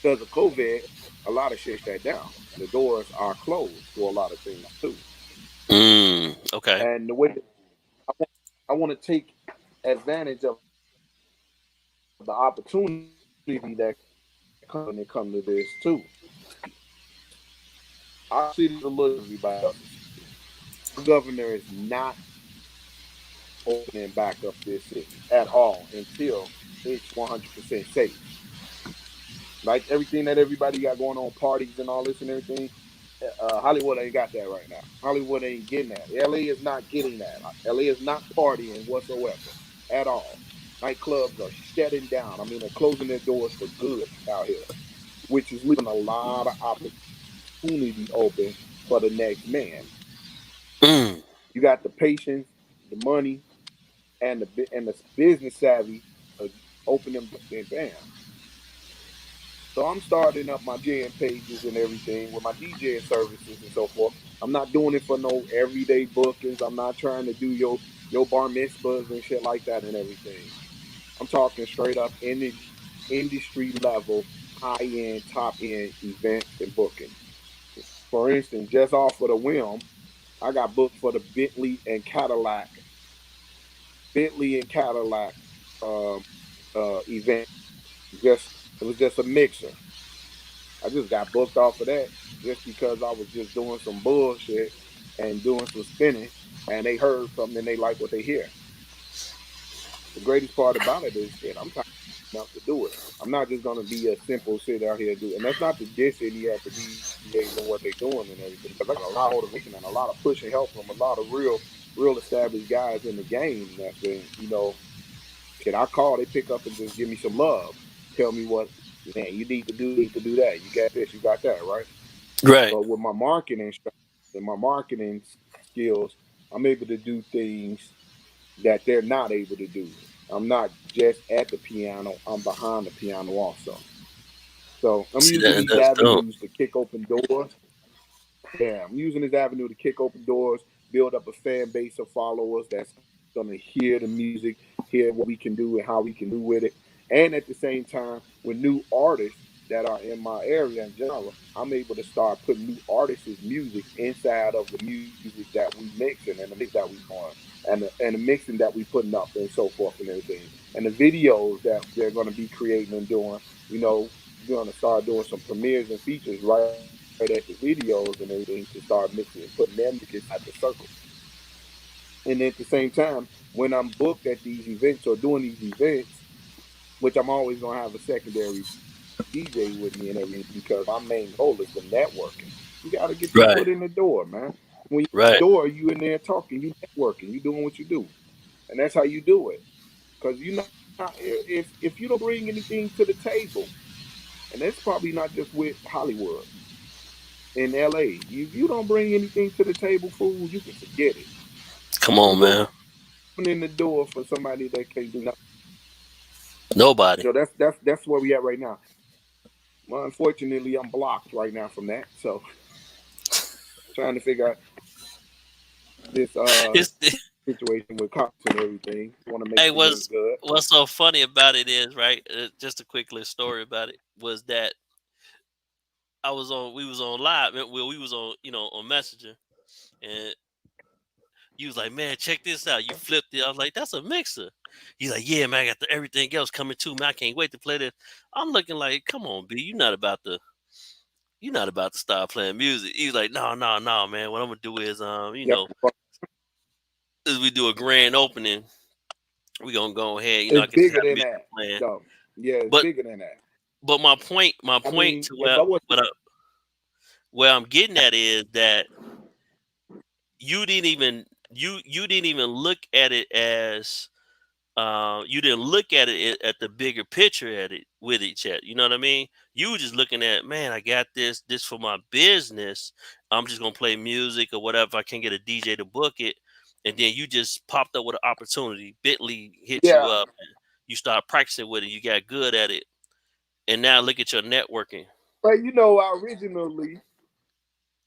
because of COVID, a lot of shit shut down. The doors are closed for a lot of things too. Mm. Okay. And the way I want to take advantage of the opportunity that comes when it comes to this too. Our city is a little different than everybody else's city. Our governor is not opening back up this city at all until it's 100% safe. Like everything that everybody got going on, parties and all this and everything. Hollywood ain't got that right now. Hollywood ain't getting that. LA is not getting that. LA is not partying whatsoever at all. Nightclubs are shutting down. I mean, they're closing their doors for good out here, which is leaving a lot of opportunity open for the next man. Mm. You got the patience, the money, and the business savvy to open them and bam. So I'm starting up my DJing pages and everything with my DJing services and so forth. I'm not doing it for no everyday bookings. I'm not trying to do your bar mitzvahs and shit like that and everything. I'm talking straight up industry level, high end, top end events and bookings. For instance, just off of the whim, I got booked for the Bentley and Cadillac um, event. Just it was just a mixer. I just got booked off of that just because I was just doing some bullshit and doing some spinning, and they heard something and they like what they hear. The greatest part about it is shit. I'm tired enough to do it. I'm not just gonna be a simple sit out here and do it. And that's not to diss any of the DJs and what they're doing and everything, because I got a lot of motivation and a lot of push and help from a lot of real established guys in the game that's been, shit. I call, they pick up and just give me some love, tell me what, man, you need to do this, to do that. You got this, you got that, right? Right. But with my marketing and my marketing skills, I'm able to do things that they're not able to do. I'm not just at the piano, I'm behind the piano also. So I'm See using that? these That's dope. avenues to kick open doors. Yeah, I'm using this avenue to kick open doors, build up a fan base of followers that's gonna hear the music, hear what we can do and how we can do with it. And at the same time, with new artists that are in my area in general, I'm able to start putting new artists' music inside of the music that we mixing and the mix that we doing and the mixing that we putting up and so forth and everything. And the videos that they're gonna be creating and doing, we're gonna start doing some premieres and features right off the bat. at the videos and everything to start mixing, putting their music inside the circle. And at the same time, when I'm booked at these events or doing these events, which I'm always gonna have a secondary DJ with me and everything because my main goal is the networking. You got to get your foot Right. in the door, man. When you in the Right. door, you in there talking, you networking, you doing what you do, and that's how you do it. Because you not if you don't bring anything to the table, and that's probably not just with Hollywood in LA. If you don't bring anything to the table, fool, you can forget it. Come Who's on, man. opening the door for somebody that can't do nothing? Nobody. That's where we at right now. Well, unfortunately, I'm blocked right now from that. So trying to figure out this It's, situation with cops and everything. Want to make hey, sure things good. what's so funny about it is right. Just a quick little story about it was that we was on live. Well, we was on on Messenger, and you was like, man, check this out. You flipped it. I was like, that's a mixer. He's like, yeah, man, I got everything else coming too, man. I can't wait to play this. I'm looking like, come on, B, you're not about to start playing music. He's like, no, no, no, man. What I'm gonna do is, Yep. as we do a grand opening, we gonna go ahead. I It's can just bigger have than music that, playing. though. Yeah, it's But bigger than that. my I point mean, to if I was to, where I'm getting at is that you didn't even you didn't even look at it as you didn't look at it at the bigger picture at it with each other. You know what I mean? You were just looking at, man, I got this for my business. I'm just gonna play music or whatever. I can't get a DJ to book it, and then you just popped up with an opportunity. Bitly hit you yeah, up. You start practicing with it. You got good at it, and now look at your networking. but I originally,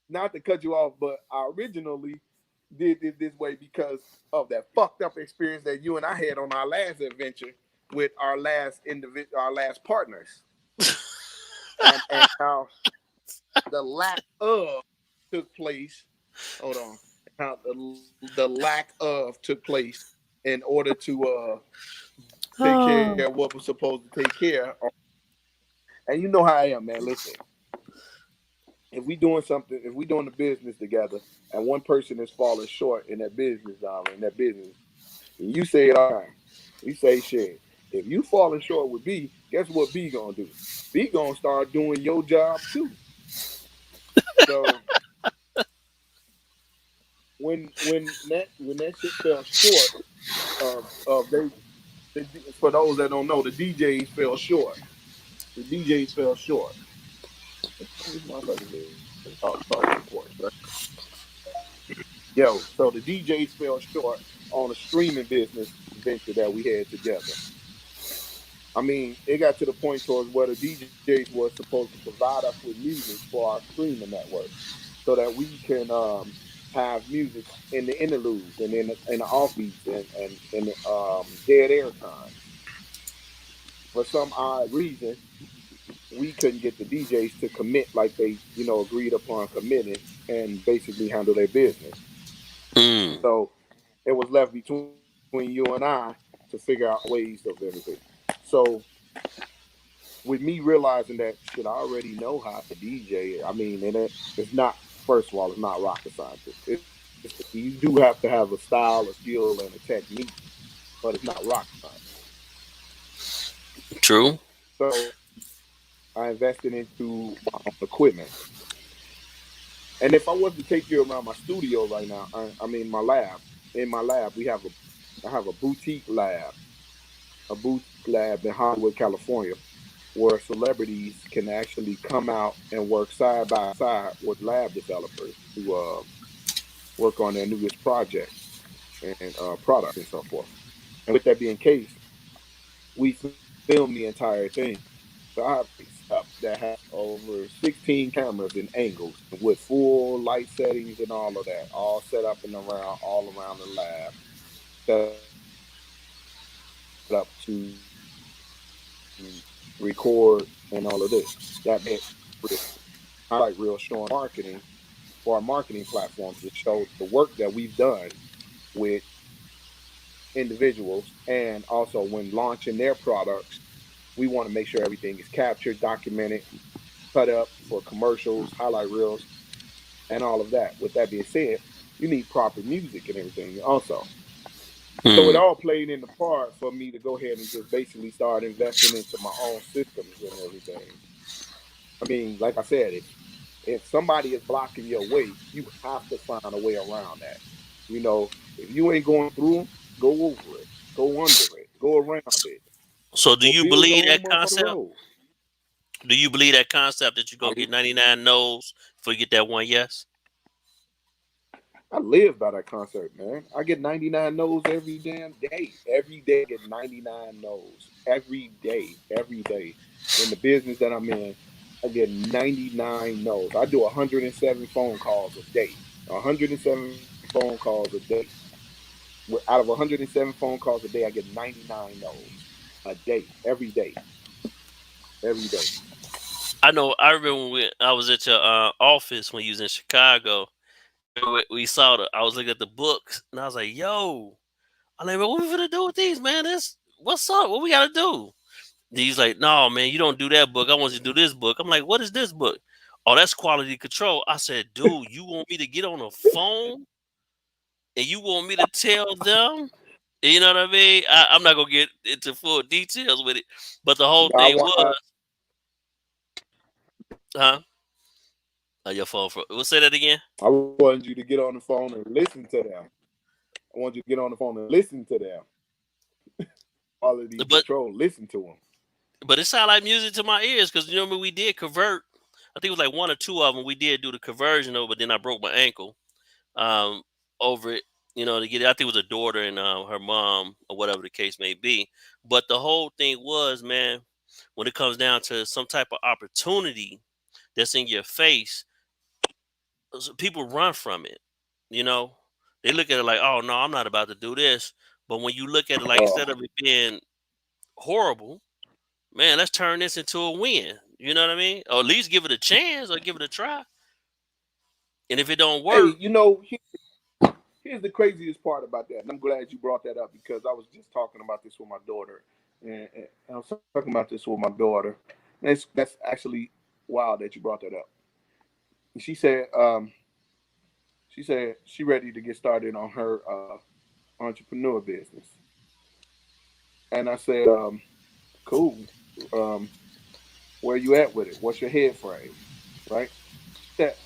not to cut you off, but I originally did it this way because of that fucked up experience that you and I had on our last adventure with our last partners, and how the lack of took place. Hold on, how the lack of took place in order to take care of Oh. what was supposed to take care of. And you know how I am, man. Listen, if we doing something, if we doing the business together, and one person is falling short in that business, and you say it all the time. You say shit. If you falling short with B, guess what B gonna do? B gonna start doing your job too. So when that shit fell short of for those that don't know, the DJs fell short. The DJs fell short. These motherfuckers is talking sports, right? Yo, so the DJs fell short on a streaming business venture that we had together. I mean, it got to the point towards where the DJs were supposed to provide us with music for our streaming network, so that we can have music in the interludes and in the offbeats and in the dead air times. For some odd reason, we couldn't get the DJs to commit like they, agreed upon committing and basically handle their business. Mm, So it was left between you and I to figure out ways of everything. So with me realizing that shit, I already know how to DJ. I mean, it's not. First of all, it's not rocket science. You do have to have a style, a skill, and a technique, but it's not rocket science. true. So I invested into my own equipment. And if I was to take you around my studio right now, I mean my lab. In my lab, I have a boutique lab in Hollywood, California, where celebrities can actually come out and work side by side with lab developers to work on their newest projects and products and so forth. And with that being the case, we film the entire thing. So I have a setup that has over 16 cameras and angles with full light settings and all of that, all set up and around all around the lab, set up to record and all of this. That being highlight reel showing marketing for our marketing platform to show the work that we've done with individuals, and also when launching their products, we want to make sure everything is captured, documented, cut up for commercials, highlight reels, and all of that. With that being said, you need proper music and everything also. So it Mm. all played in the part for me to go ahead and just basically start investing into my own systems and everything. I mean, like I said, if somebody is blocking your way, you have to find a way around that. You know, if you ain't going through them, go over it, go under it, go around it, So do or you build believe your that own motherfucking concept? road. Do you believe that concept that you're I, gonna get 99 no's before you get that one yes? I live by that concept, man. I get 99 no's every damn day. Every day I get 99 no's. Every day. In the business that I'm in, I get 99 no's. I do 107 phone calls a day. 107 phone calls a day. Out of 107 phone calls a day, I get 99 no's a day, every day, every day. I know. I remember when I was at your office when you was in Chicago. We saw the. I was looking at the books, and I was like, "Yo, I'm like, man, what we gonna do with these, man? This what's up? What we gotta do?" He's like, "No, man, you don't do that book. I want you to do this book." I'm like, "What is this book?" "Oh, that's quality control." I said, "Dude, you want me to get on the phone and you want me to tell them?" You know what I mean? I'm not gonna get into full details with it, but the whole I thing want, was, huh? Your phone. We'll say that again. I wanted you to get on the phone and listen to them. I want you to get on the phone and listen to them. Quality But control, listen to them. it sounded like music to my ears because you know when we did convert. I think it was like one or two of them. We did do the conversion over, but then I broke my ankle um, over it. You know, to get it. I think it was a daughter and her mom or whatever the case may be. But the whole thing was, man, when it comes down to some type of opportunity that's in your face, people run from it. You know, they look at it like, oh no, I'm not about to do this. But when you look at it like instead of it being horrible, man, let's turn this into a win. You know what I mean? Or at least give it a chance or give it a try. And if it don't Hey, work, here's the craziest part about that, and I'm glad you brought that up because I was just talking about this with my daughter, and I was talking about this with my daughter. And that's actually wild that you brought that up. And she said she ready to get started on her entrepreneur business, and I said, cool. Um, where you at with it? What's your head frame, right? That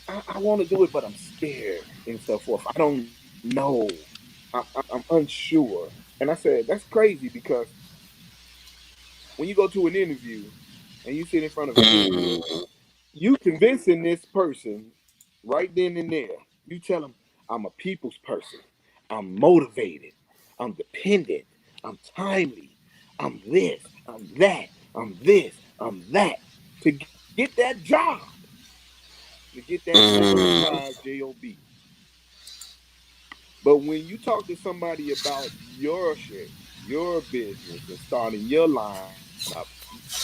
I want to do it, but I'm scared and so forth. I don't know. I'm unsure. And I said, that's crazy because when you go to an interview and you sit in front of an interviewer, mm, you convincing this person right then and there. You tell them, I'm a people's person. I'm motivated. I'm dependent. I'm timely. I'm this. I'm that. I'm this. I'm that. To get that job, to get that mm, 705 JOB. But when you talk to somebody about your shit, your business, and starting your lineup,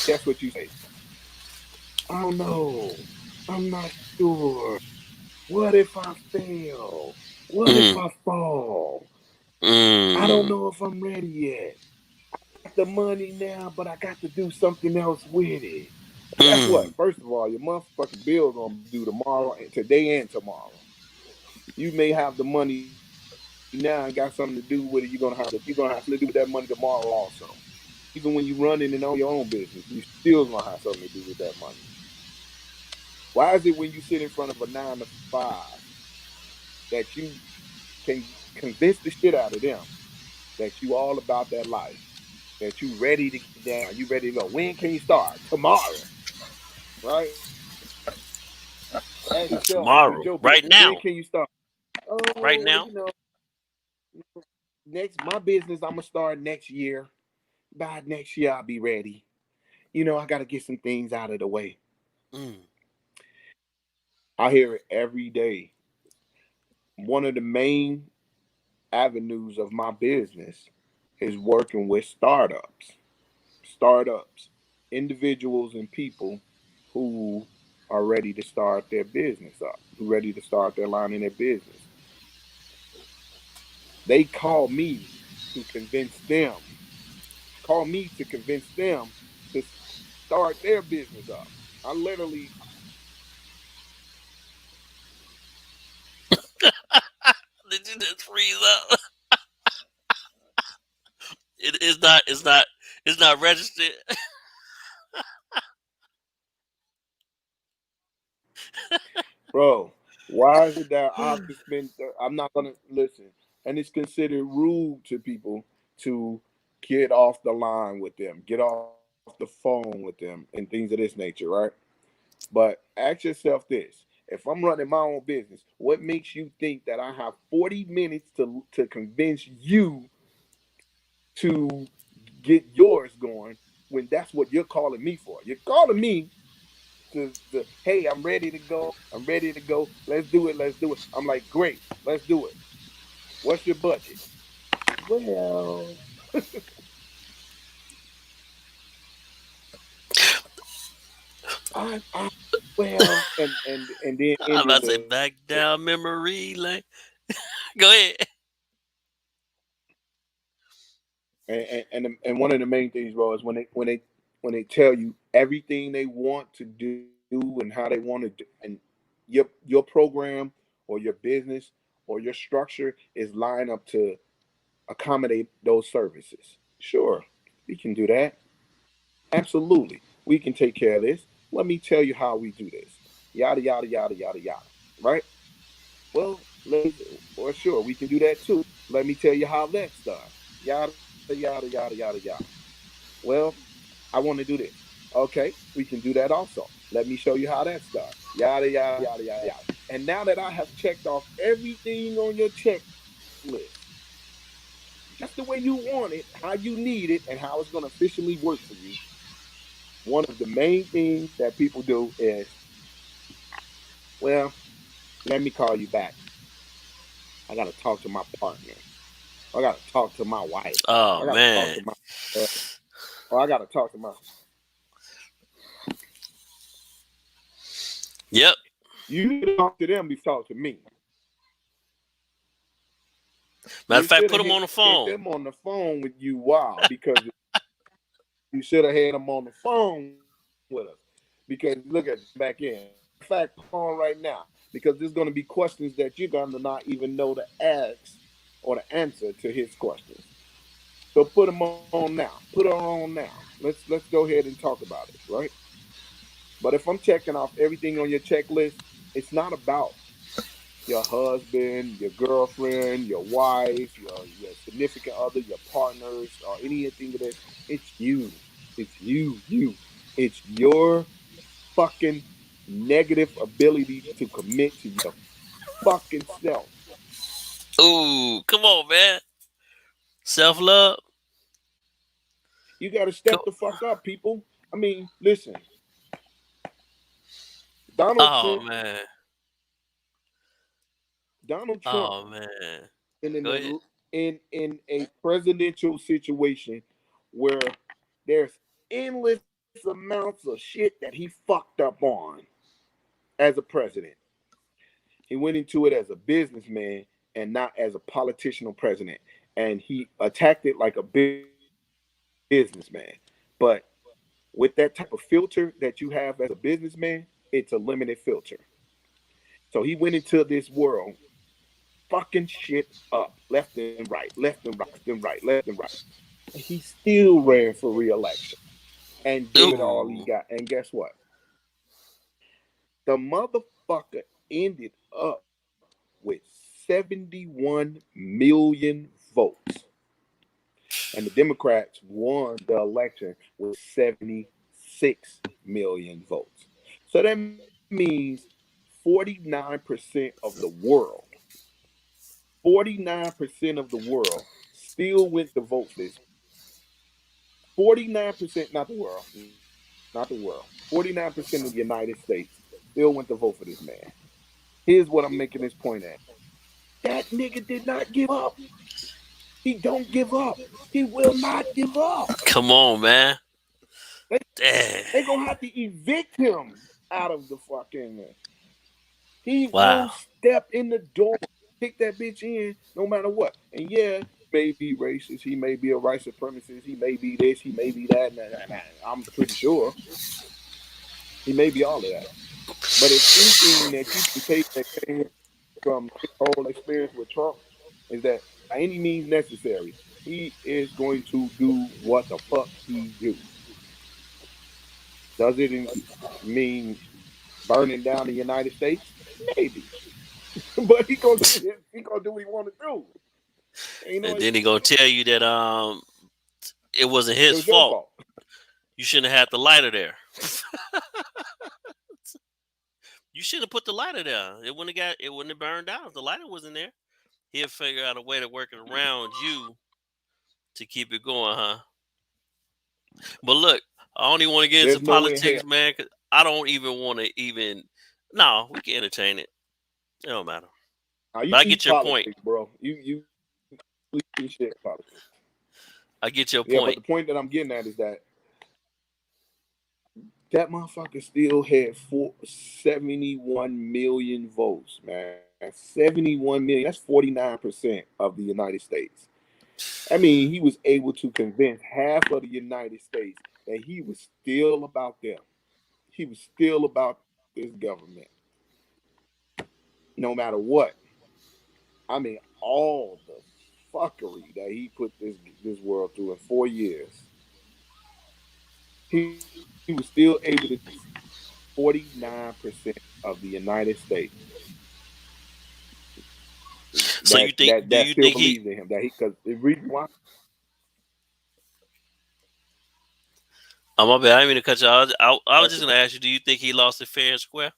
guess what you say? I don't know. I'm not sure. What if I fail? What if mm, I fall? I don't mm, know if I'm ready yet. I got the money now, but I got to do something else with it. Guess what? mm, First of all, your motherfucking bill gonna be due tomorrow, and today and tomorrow. You may have the money now and got something to do with it. You're gonna have something to do with that money tomorrow also. Even when you running and own your own business, you still gonna have something to do with that money. Why is it when you sit in front of a 9 to 5 that you can convince the shit out of them that you all about that life, that you ready to get down, you ready to go? When can you start? Tomorrow, right? Ask yourself with tomorrow, your right business, when now, can you start? right Oh, well, now. next my business, I'm gonna start next year. By next year, I'll be ready. I got to get some things out of the way. Mm, I hear it every day. One of the main avenues of my business is working with startups, individuals and people who are ready to start their business up, who ready to start their line in their business. They to convince them, call me to convince them to start their business up. I literally Did you just freeze up? It's not. It's not. It's not registered. bro, why is it that I have to spend? I'm not gonna listen, and it's considered rude to people to get off the line with them, get off the phone with them, and things of this nature, right? But ask yourself this: if I'm running my own business, what makes you think that I have 40 minutes to convince you to get yours going when that's what you're calling me for? You're calling me to hey, I'm ready to go. I'm ready to go. Let's do it. Let's do it. I'm like, great, let's do it. What's your budget? Well, well, and then I'm ending about to say back down memory lane. Go ahead. and one of the main things, bro, is when they tell you everything they want to do and how they want to do, and your program or your business or your structure is lined up to accommodate those services. Sure, we can do that. Absolutely, we can take care of this. Let me tell you how we do this. Yada yada yada yada yada. Right? Well, let me. Well, sure, we can do that too. Let me tell you how that's done. Yada yada yada yada yada. Well, I want to do this. Okay, we can do that also. Let me show you how that's done. Yada yada yada yada yada. And now that I have checked off everything on your checklist, just the way you want it, how you need it, and how it's going to efficiently work for you, one of the main things that people do is, well, let me call you back. I got to talk to my partner. I got to talk to my wife. Oh I got to talk man. to my, uh, or I got to talk to my. Yep. You should have talked to them before you talk to me. Matter of You fact, should put have them hit on the them phone. on the phone with you. Wow, because you should have had them on the phone with us. Because look at back in. Matter of fact, put them on right now because there's going to be questions that you're going to not even know the ask or the answer to his questions. So put them on now. Put her on now. Let's go ahead and talk about it, right? But if I'm checking off everything on your checklist, it's not about your husband, your girlfriend, your wife, your significant other, your partners, or anything of this. It's you. It's you. It's your fucking negative ability to commit to your fucking self. Ooh, come on, man. Self love. You got to step the fuck up, people. I mean, listen, Donald Oh Trump, man. Donald Trump Oh man. in Go ahead. in a presidential situation where there's endless amounts of shit that he fucked up on as a president. He went into it as a businessman and not as a politician or president. And he attacked it like a businessman. But with that type of filter that you have as a businessman, it's a limited filter. So he went into this world fucking shit up left and right, left and right, left and right, left and right. And he still ran for reelection and gave it all he Ooh. got. And guess what? The motherfucker ended up with 71 million votes. And the Democrats won the election with 76 million votes. So that means 49% of the world, 49% of the world still went to vote for this. 49%, not the world, not the world. 49% of the United States still went to vote for this man. Here's what I'm making this point at. That nigga did not give up. He don't give up. He will not give up. Come on, man. They Dang. they gonna have to evict him out of the fucking. He Wow. won't step in the door, kick that bitch in, no matter what. And yeah, he may be racist. He may be a white supremacist. He may be this. He may be that. I'm pretty sure. He may be all of that. But if anything that you can take that came from his whole experience with Trump is that by any means necessary, he is going to do what the fuck he do. Does it mean burning down the United States? Maybe, but he gonna do what he want to do. Ain't no And then he escape. gonna tell you that it wasn't It his was your fault. fault. You shouldn't have had the lighter there. You should have put the lighter there. It wouldn't have burned down if the lighter was in there. He'll figure out a way to work it around you to keep it going, huh? But look, I don't even want to get into There's no way in politics, hell. man. 'Cause I don't even want to even. No, we can entertain it. It don't matter. Now you But I eat get your point. politics, bro. You eat shit politics. I get your Yeah, but point. the point that I'm getting at is that that motherfucker still had 71 million votes, man. 71 million. That's 49% of the United States. I mean, he was able to convince half of the United States that he was still about them. He was still about this government, no matter what. I mean, all the fuckery that he put this world through in 4 years, he was still able to 49% of the United States So you think? Do that you still think he? believes in him. That he because the reason why. Oh my bad. I didn't mean to cut you. I was That's just the gonna ask you. Do you think he lost it fair and square?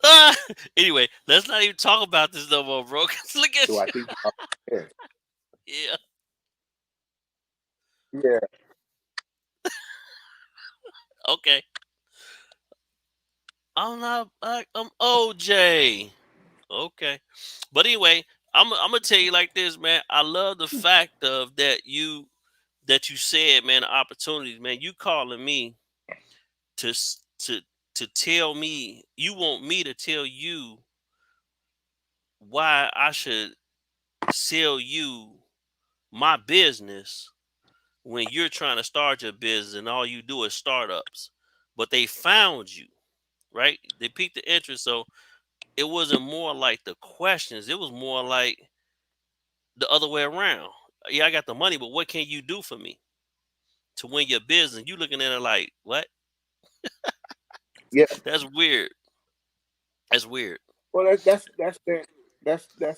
Ah! Anyway, let's not even talk about this no more, bro. 'Cause look do at I you. think he lost his hair? Yeah. Yeah. Okay. I'm not. I'm OJ. Okay. But anyway, I'm gonna tell you like this, man. I love the fact of that you said, man, the opportunities, man. You calling me to to tell me you want me to tell you why I should sell you my business when you're trying to start your business and all you do is startups. But they found you, right? They piqued the interest. So it wasn't more like the questions, it was more like the other way around. Yeah, I got the money, but what can you do for me to win your business? You looking at it like, what? Yeah. That's weird. That's weird. Well, that's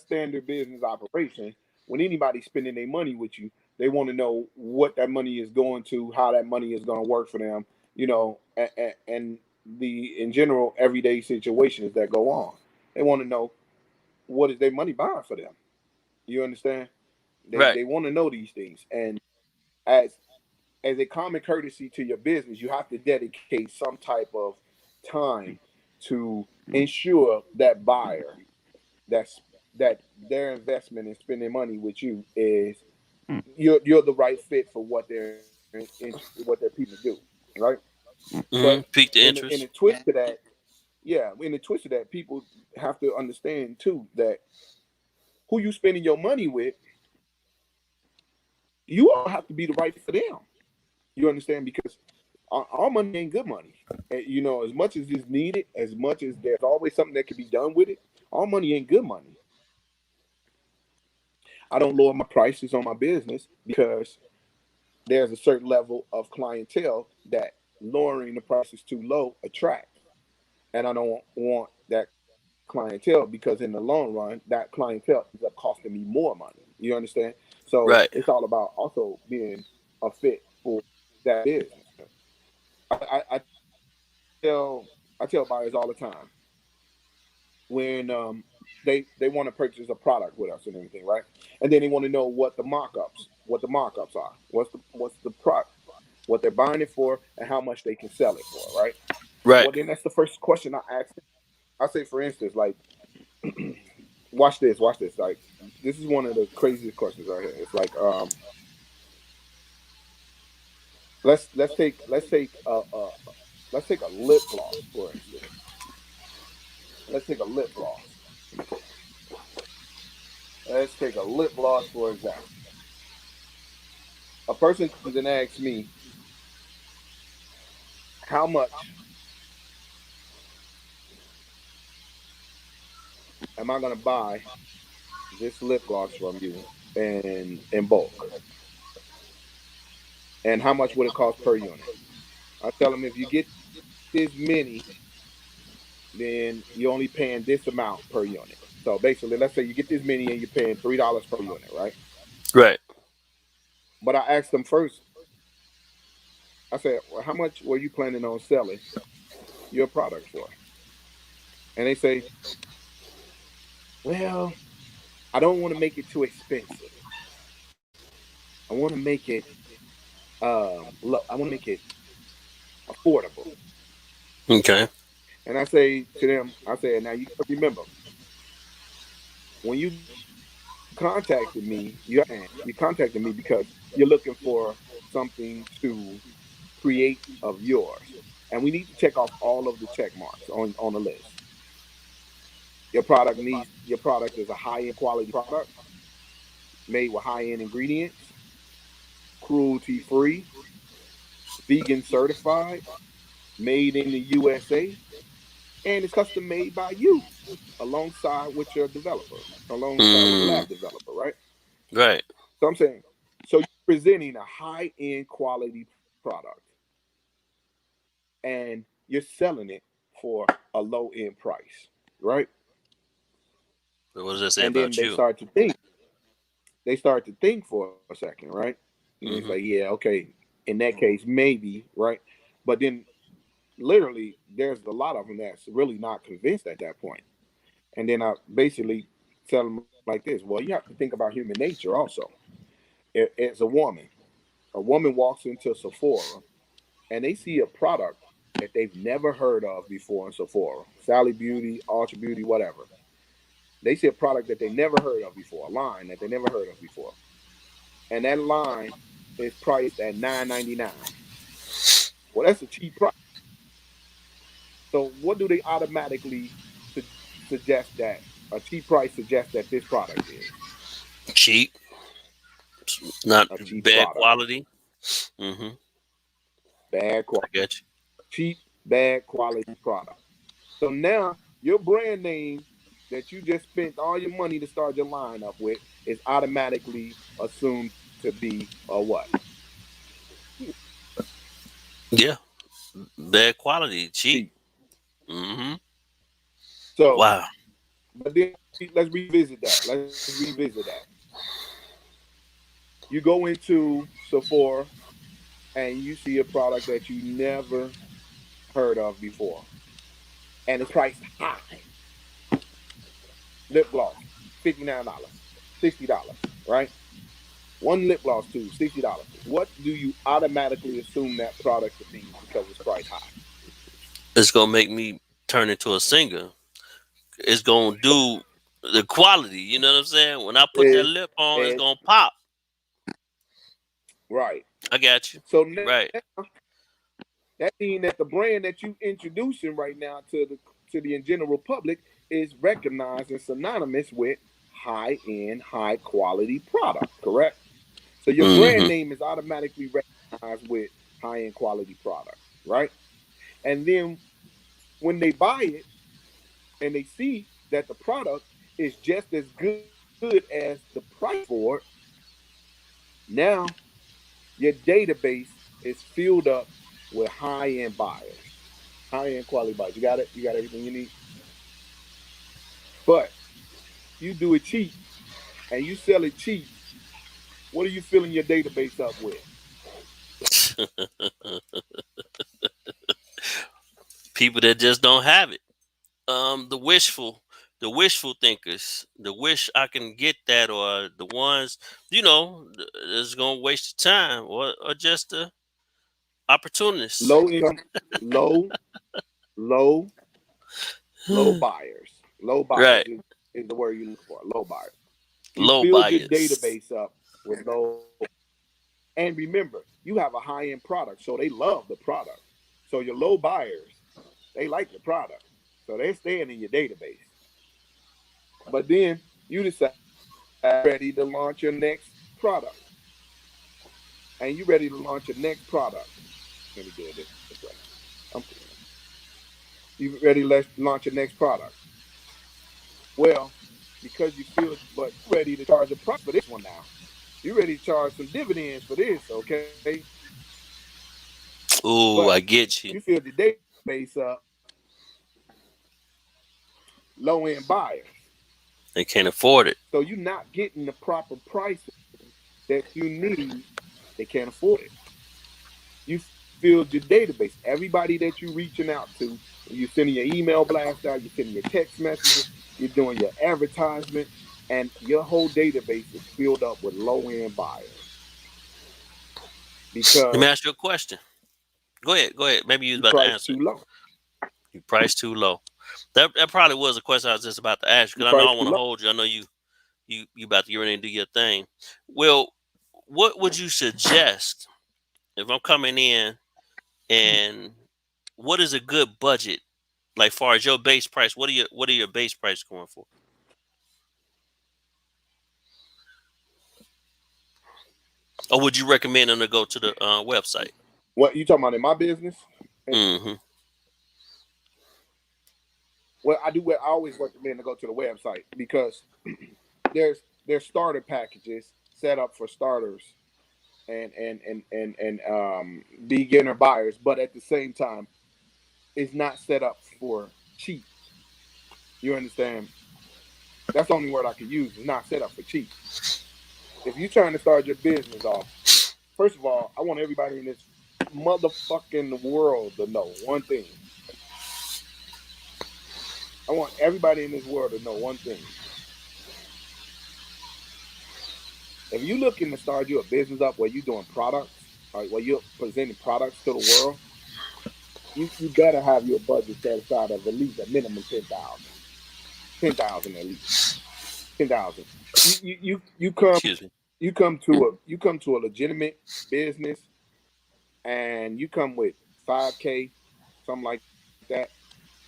standard business operation. When anybody's spending their money with you, they want to know what that money is going to, how that money is going to work for them, and the in general everyday situations that go on. They want to know what is their money buying for them. You understand? Right. They want to know these things, and as as a common courtesy to your business, you have to dedicate some type of time to ensure that buyer that's that their investment in spending money with you is you're the right fit for what what they're people to do, right? But Piqued the in a interest. twist to that, yeah, in a twist to that, people have to understand too that who you spending your money with, you all have to be the right fit for them. You understand? Because our money ain't good money. And, as much as it's needed, as much as there's always something that can be done with it, our money ain't good money. I don't lower my prices on my business because there's a certain level of clientele that lowering the prices too low attract. And I don't want that clientele because in the long run, that clientele ends up costing me more money. You understand? So it's Right. all about also being a fit for that business. I I tell buyers all the time when they want to purchase a product with us and everything, right? And then they want to know what the markups are, what's the product, what they're buying it for, and how much they can sell it for, right? Right. Well, then that's the first question I ask them. I say, for instance, like, watch this. Like, this is one of the craziest questions right here. It's like, let's take a lip gloss for instance. Let's take a lip gloss. Let's take a lip gloss for example. A person comes and asks me, how much am I gonna buy this lip gloss from you in bulk? And how much would it cost per unit? I tell them if you get this many, then you're only paying this amount per unit. So basically, let's say you get this many and you're paying $3 per unit, right? Right. But I asked them first. I said, well, how much were you planning on selling your product for? And they say, well, I don't want to make it too expensive. I want to make it low. I want to make it affordable. Okay. And I say to them, I said, now you gotta remember, when you contacted me, you understand, you contacted me because you're looking for something to create of yours. And we need to check off all of the check marks on the list. Your product is a high end quality product made with high end ingredients, cruelty free, vegan certified, made in the USA, and it's custom made by you alongside with your developer, alongside with the Mm, lab developer, right? right. So I'm saying, so you're presenting a high end quality product and you're selling it for a low end price, right? What does that say And then about you? they start to think for a second, right? And it's like, Hmm. yeah, okay, in that case, maybe, right? But then literally, there's a lot of them that's really not convinced at that point. And then I basically tell them like this: well, you have to think about human nature also. As a woman walks into Sephora and they see a product that they've never heard of before in Sephora, Sally Beauty, Ultra Beauty, whatever. They see a product that they never heard of before, a line that they never heard of before, and that line is priced at $9.99. Well, that's a cheap price. So what do they automatically suggest that a cheap price suggests that this product is? Cheap, not A cheap bad product, quality. Hmm. bad I quality, get cheap, bad quality product. So now your brand name that you just spent all your money to start your line up with is automatically assumed to be a what? you. Yeah, bad quality, cheap. Cheap. Hmm. So, Wow. but then let's revisit that. Let's revisit that. You go into Sephora and you see a product that you never heard of before, and it's priced high. Lip gloss, $59, $60, right? One lip gloss tube, $60. What do you automatically assume that product to be because it's priced high? It's gonna make me turn into a singer. It's gonna do the quality. You know what I'm saying? When I put that Is lip on, it's is gonna pop. right. I got you. So now Right. that means that the brand that you introducing right now to the general public is recognized and synonymous with high end, high quality product. Correct. So your brand Hmm. name is automatically recognized with high end quality product, right? And then when they buy it and they see that the product is just as good as the price for it, now your database is filled up with high end buyers, high end quality buyers. You got it. You got everything you need. But you do it cheap and you sell it cheap. What are you filling your database up with? People that just don't have it. The wishful thinkers, the wish I can get that, or the ones that's gonna waste your time, or just the opportunists. Low income, low, low, low buyers. Low Right. buyers is the word you look for. Low buyers. You Low filled your bias. database up with low. And remember, you have a high end product, so they love the product. So your low buyers, they like the product. So they're staying in your database. But then you decide ready to launch your next product. And you ready to launch your next product. Let me do it this way. I'm you ready to launch your next product. Well, because you feel, but you ready to charge a price for this one now. You ready to charge some dividends for this, okay? Ooh, But I get you. you filled your database up, low end buyers. They can't afford it. So you're not getting the proper pricing that you need. They can't afford it. You filled your database. Everybody that you're reaching out to, you're sending your email blast out, you're sending your text messages, you're doing your advertisement, and your whole database is filled up with low end buyers Let me because ask you a question. Go ahead. Go ahead. Maybe you was you about to price answer too it. low. You priced too low. That probably was a question I was just about to ask you You because I know price I too want to low. hold you. I know you about to get ready and do your thing. Well, what would you suggest if I'm coming in, and what is a good budget, like far as your base price? What are your base price going for? Or would you recommend them to go to the website? What you talking about in my business? And Mm-hmm. well, I always recommend to go to the website because there's starter packages set up for starters and beginner buyers, but at the same time, it's not set up for cheap. You understand? That's the only word I could use. It's not set up for cheap. If you're trying to start your business off, first of all, I want everybody in this motherfucking world to know one thing. I want everybody in this world to know one thing. If you're looking to start you a business up where you're doing products, where you're presenting products to the world, you better have your budget set aside of at least a minimum 10,000. 10,000 at least. 10,000. You come Excuse me. you come to a legitimate business and you come with 5K, something like that.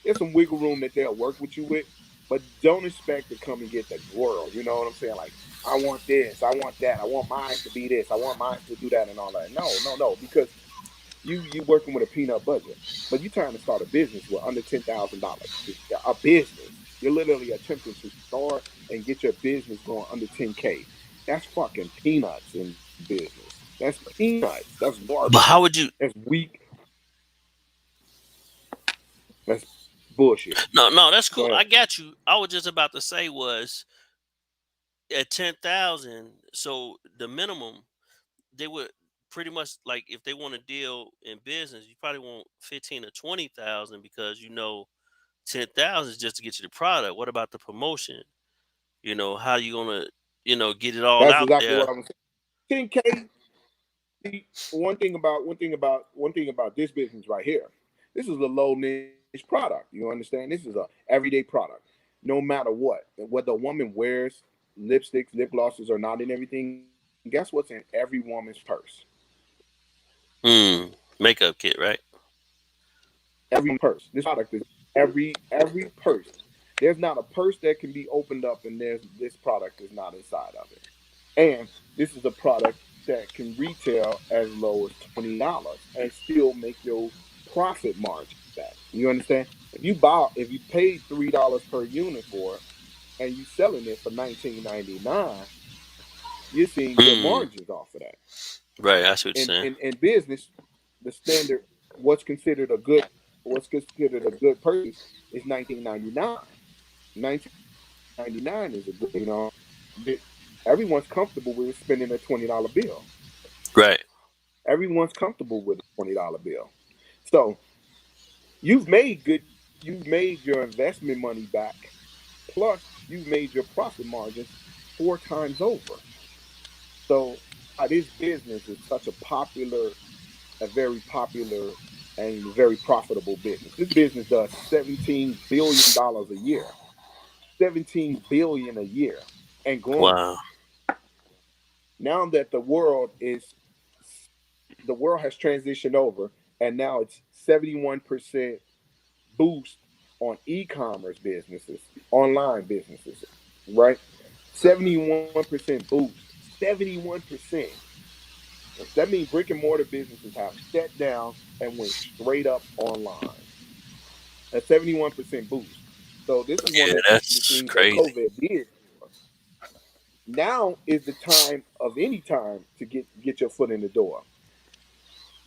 There's some wiggle room that they'll work with you with, but don't expect to come and get the world. You know what I'm saying? Like, I want this, I want that, I want mine to be this, I want mine to do that, and all that. No, no, no, because you working with a peanut budget, but you trying to start a business with under $10,000. A business. You're literally attempting to start and get your business going under 10K. That's fucking peanuts in business. That's peanuts. That's But garbage. how would you? That's weak. That's bullshit. No, no, that's Go cool. ahead. I got you. I was just about to say was at 10,000. So the minimum they would pretty much, like, if they want to deal in business, you probably want 15 or 20,000, because 10,000 is just to get you the product. What about the promotion? How you gonna get it all That's out exactly there? what I'm saying. 10K. One thing about this business right here. This is a low niche product. You understand? This is a everyday product. No matter what the woman wears, lipsticks, lip glosses, or not, and everything. Guess what's in every woman's purse? Makeup kit, right? Every woman's purse. This product is every purse. There's not a purse that can be opened up and there's this product is not inside of it. And this is a product that can retail as low as $20 and still make your profit margin back. You understand? If you paid $3 per unit for it and you selling it for 19.99, you're seeing good margins Mm, off of that. right. I see what In you're saying. in, in business, the standard what's considered a good what's considered a good purchase is 19.99. 19.99 is a good everyone's comfortable with spending a $20 bill. Right. Everyone's comfortable with a $20 bill. So you've made your investment money back, plus you've made your profit margins 4 times over. So that's why this business is such a very popular and very profitable business. This business does $17 billion a year. 17 billion a year and growing. Wow. Now that the world has transitioned over and now it's 71% boost on e-commerce businesses, online businesses, right? 71% boost. 71%. That means brick and mortar businesses have shut down and went straight up online. A 71% boost. So this is one Yeah, of the things that that's COVID crazy. did for us. Now is the time of any time to get your foot in the door.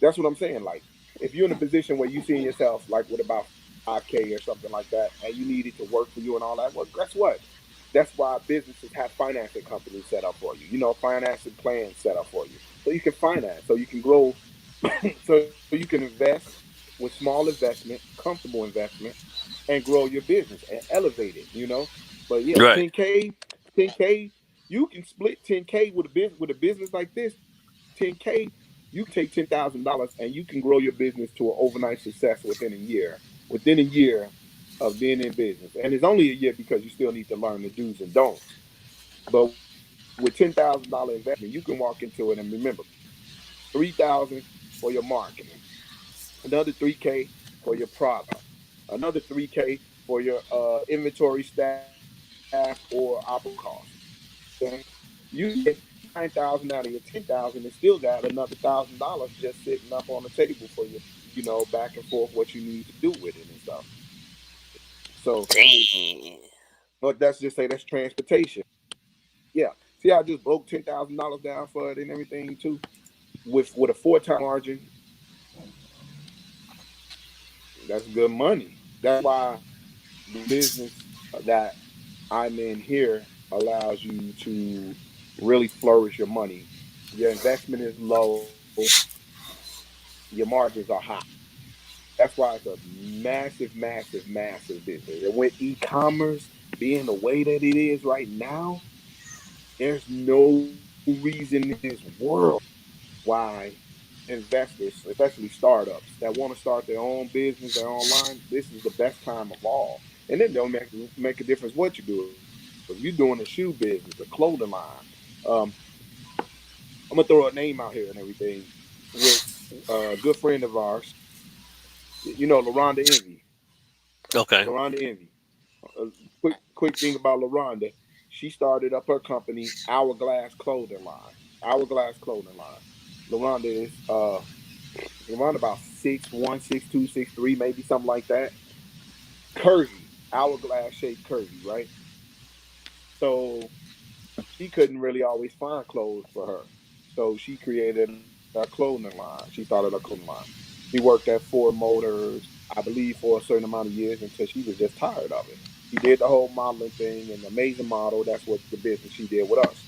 That's what I'm saying. Like, if you're in a position where you see yourself like with about 5K or something like that, and you need it to work for you and all that, well, guess what? That's why businesses have financing companies set up for you. You know, financing plans set up for you, so you can finance, so you can grow, so you can invest with small investment, comfortable investment, and grow your business and elevate it. You know, but yeah, Right. 10K, 10K, you can split 10K with a business like this. 10K, you can take $10,000 and you can grow your business to an overnight success within a year. Within a year of being in business, and it's only a year because you still need to learn the do's and don'ts. But with $10,000 investment, you can walk into it and remember 3,000 for your marketing, another 3K for your product, another 3K for your inventory staff or operating costs. You know what I'm saying? You can get 9,000 out of your 10,000 and still got another $1,000 just sitting up on the table for you, you know, back and forth what you need to do with it and stuff. So, Dang. but that's just say that's transportation. Yeah. See, I just broke $10,000 down for it and everything too, with a 4 time margin. That's good money. That's why the business that I'm in here allows you to really flourish your money. Your investment is low, your margins are high. That's why it's a massive, massive, massive business. And with e-commerce being the way that it is right now, there's no reason in this world why investors, especially startups that want to start their own business, their online, this is the best time of all. And then don't make a difference what you do. If you're doing a shoe business, a clothing line, um, I'm gonna throw a name out here and everything with a good friend of ours, you know, LaRonda Envy. Okay. LaRonda Envy. Quick thing about LaRonda, she started up her company, Hourglass Clothing Line. Hourglass Clothing Line. LaRonda is around about 6'1", 6'2", 6'3", maybe something like that. Curvy, hourglass shaped curvy, right? So she couldn't really always find clothes for her. So she created a clothing line. She started a clothing line. She worked at Ford Motors, I believe, for a certain amount of years until she was just tired of it. She did the whole modeling thing and amazing model. That's what the business she did with us.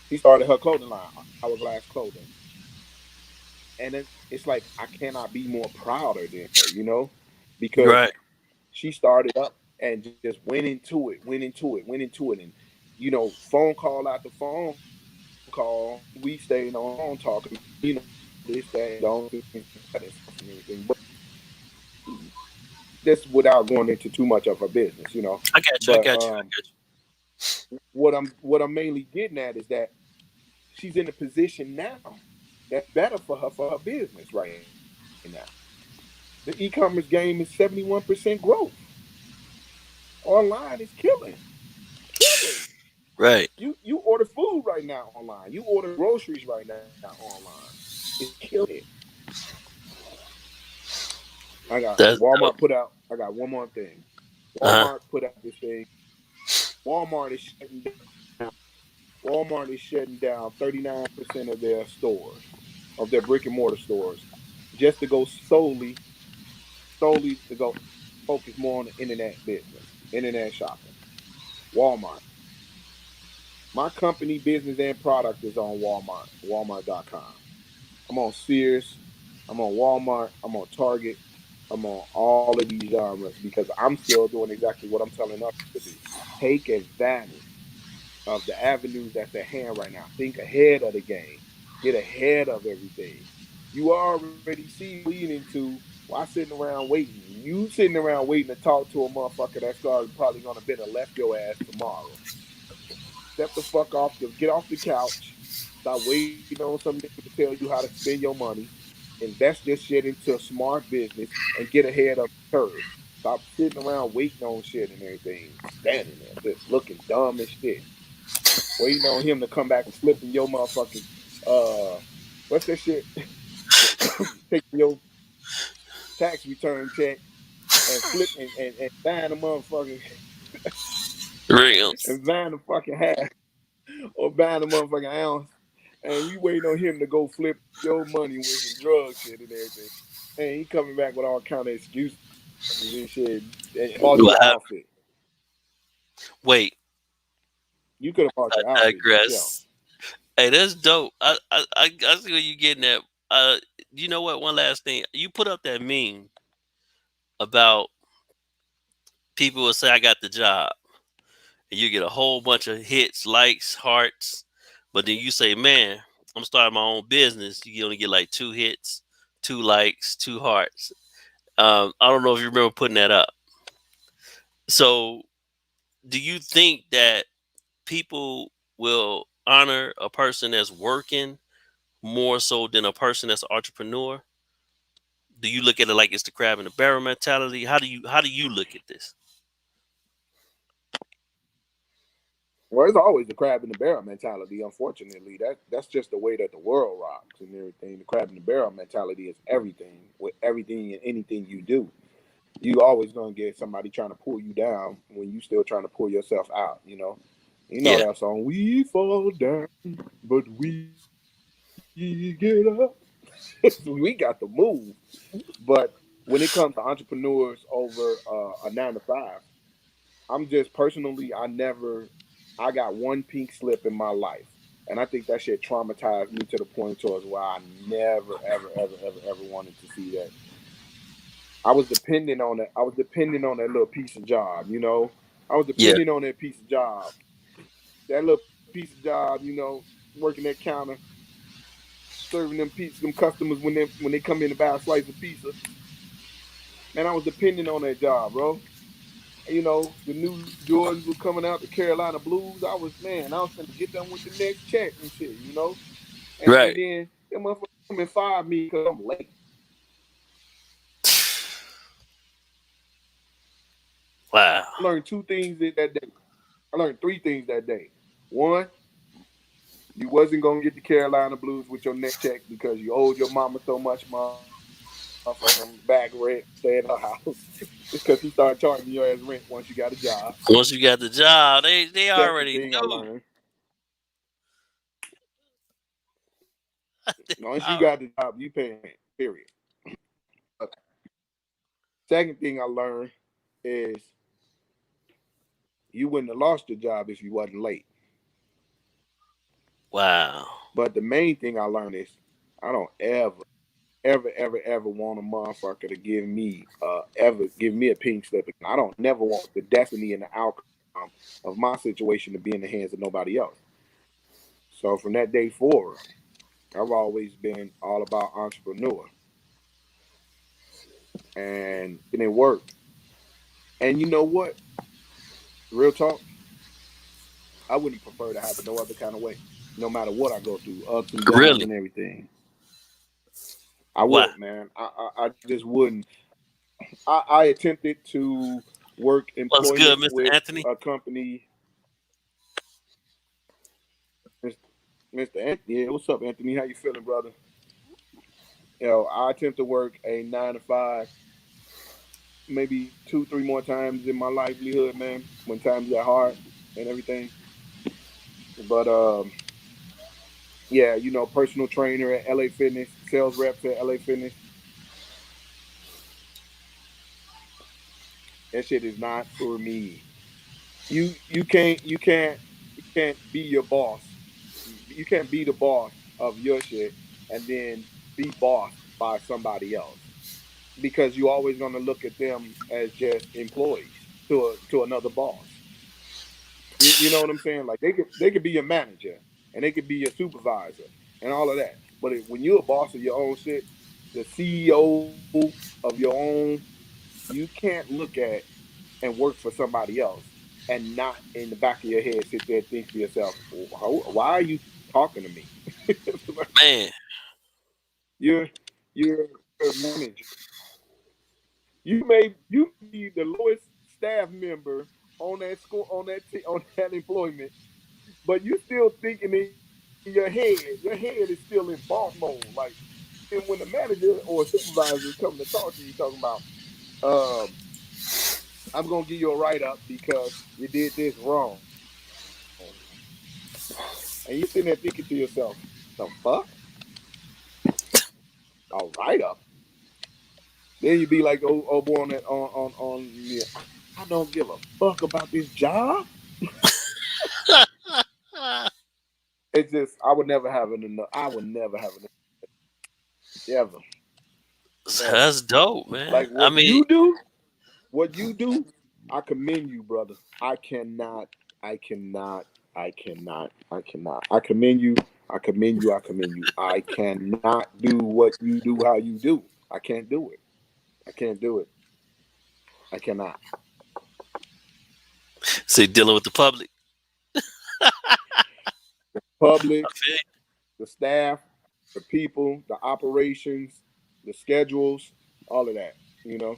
She started her clothing line, Hourglass Clothing. And it's like I cannot be more prouder than her, you know, because Right. she started up and just went into it, went into it, went into it, and you know, phone call after phone call. We stayed on the phone talking about, you know, this, that, and the other things like that and stuff and everything. But that's without going into too much of her business, you know. I got you. But I got you. I got you. what I'm mainly getting at is that she's in a position now that's better for her business right now. The e-commerce game is 71% growth. Online is killing. Right. You order food right now online. You order groceries right now online. It's killing it. I got That's dope. Walmart put out. I got one more thing. Uh huh. Walmart put out this thing. Walmart is shutting down. Walmart is shutting down 39% of their stores, of their brick and mortar stores, just to go solely to go focus more on the internet business, internet shopping. Walmart. My company business and product is on Walmart, walmart.com. I'm on Sears, I'm on Walmart, I'm on Target, I'm on all of these genres because I'm still doing exactly what I'm telling others to do. Take advantage of the avenues that's at hand right now. Think ahead of the game. Get ahead of everything. You already see what we lead into. Why sitting around waiting? You sitting around waiting to talk to a motherfucker that's probably gonna been have left your ass tomorrow. Step the fuck off. Get off the couch. Stop waiting on some nigga to tell you how to spend your money. Invest this shit into a smart business and get ahead of the curve. Stop sitting around waiting on shit and everything. Standing there just looking dumb as shit. Waiting on him to come back and flip in your motherfucking uh, what's that shit? Taking your tax return check and flipping and buying a motherfucking Reals. and buying the fucking half or buying a motherfucking ounce, and you waiting on him to go flip your money with some drug shit and everything. And he coming back with all kind of excuses and shit and bought you an What outfit. happened? Wait, You could have bought your I outfit yourself. digress. Hey, that's dope. I see what you getting at. Uh, you know what? One last thing. You put up that meme about people will say I got the job, and you get a whole bunch of hits, likes, hearts, but then you say, "Man, I'm starting my own business." You only get like two hits, two likes, two hearts. I don't know if you remember putting that up. So, do you think that people will honor a person that's working more so than a person that's an entrepreneur? Do you look at it like it's the crab and the barrel mentality? How do you look at this? Well, it's always the crab in the barrel mentality. Unfortunately, that's just the way that the world rocks and everything. The crab in the barrel mentality is everything with everything and anything you do. You always gonna get somebody trying to pull you down when you still trying to pull yourself out. You know Yeah, that song. We fall down, but we get up. We got to move. But when it comes to entrepreneurs over a 9 to 5, I'm just personally, I got one pink slip in my life, and I think that shit traumatized me to the point towards where I never, ever, ever, ever, ever wanted to see that. I was depending on it. I was depending on that little piece of job, I was yeah. depending on that piece of job, that little piece of job, working that counter, serving them customers when they come in to buy a slice of pizza. Man, I was depending on that job, bro. The new Jordans were coming out, the Carolina Blues. I was finna get them with the next check and shit. And Right. then them motherfuckers come and fire me because I'm late. Wow. I learned two things that day. I learned three things that day. One, you wasn't gonna get the Carolina Blues with your next check because you owed your mama so much motherfucking back rent, stay at her house, because she started charging your ass rent once you got a job. Once you got the job, they Second already thing I knew. learned, They once you al- got the job, you paying rent. Period. But second thing I learned is you wouldn't have lost your job if you wasn't late. wow. But the main thing I learned is I don't ever want a motherfucker to give me a pink slip. I don't never want the destiny and the outcome of my situation to be in the hands of nobody else. So from that day forward, I've always been all about entrepreneur and making it work. And you know what? Real talk, I wouldn't prefer to have it no other kind of way. No matter what I go through, ups and downs Really? and everything. I Wow. would, man. I just wouldn't. I attempted to work What's employment good, Mr. with Anthony? a company. Mr. Anthony, yeah, what's up, Anthony? How you feeling, brother? I attempt to work a 9 to 5, maybe 2, 3 more times in my livelihood, man. When times get hard and everything, but yeah, personal trainer at LA Fitness, sales reps at LA Fitness. That shit is not for me. You can't be your boss. You can't be the boss of your shit and then be bossed by somebody else, because you're always going to look at them as just employees to another boss. You know what I'm saying? Like they could be your manager and they could be your supervisor and all of that. But when you're a boss of your own shit, the CEO of your own, you can't look at and work for somebody else and not in the back of your head sit there and think to yourself, why are you talking to me? Man, you're you're a manager. You may be the lowest staff member on that school on that employment, but you're still thinking in your head your head is still in boss mode. Like, and when the manager or supervisor is coming to talk to you, talking about, um, I'm gonna give you a write up because you did this wrong, and you sitting there thinking to yourself, the fuck, a write up. Then you be like, oh boy, on that on me. I don't give a fuck about this job. It's just I would never have it enough. I would never have it ever, never. That's dope, man. Like I what mean, you do, what you do. I commend you, brother. I cannot. I cannot. I cannot. I cannot. I commend you. I commend you. I commend you. I cannot do what you do how you do. I can't do it. I can't do it. I cannot. say dealing with the public. Public, I feel the staff, the people, the operations, the schedules, all of that. You know,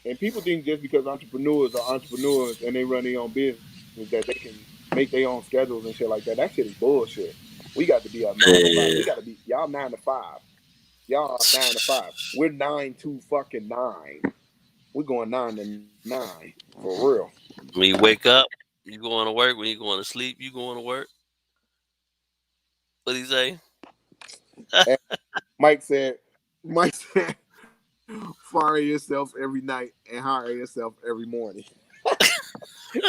and people think just because entrepreneurs are entrepreneurs and they run their own business that they can make their own schedules and shit like that. That shit is bullshit. We got to be a nine to five. We got you. to be y'all 9 to 5. Y'all are 9 to 5. We're 9 to fucking 9. We're going 9 to 9 for real. When you wake up, you going to work. When you going to sleep, you going to work. What do you say? And Mike said, Mike said, fire yourself every night and hire yourself every morning.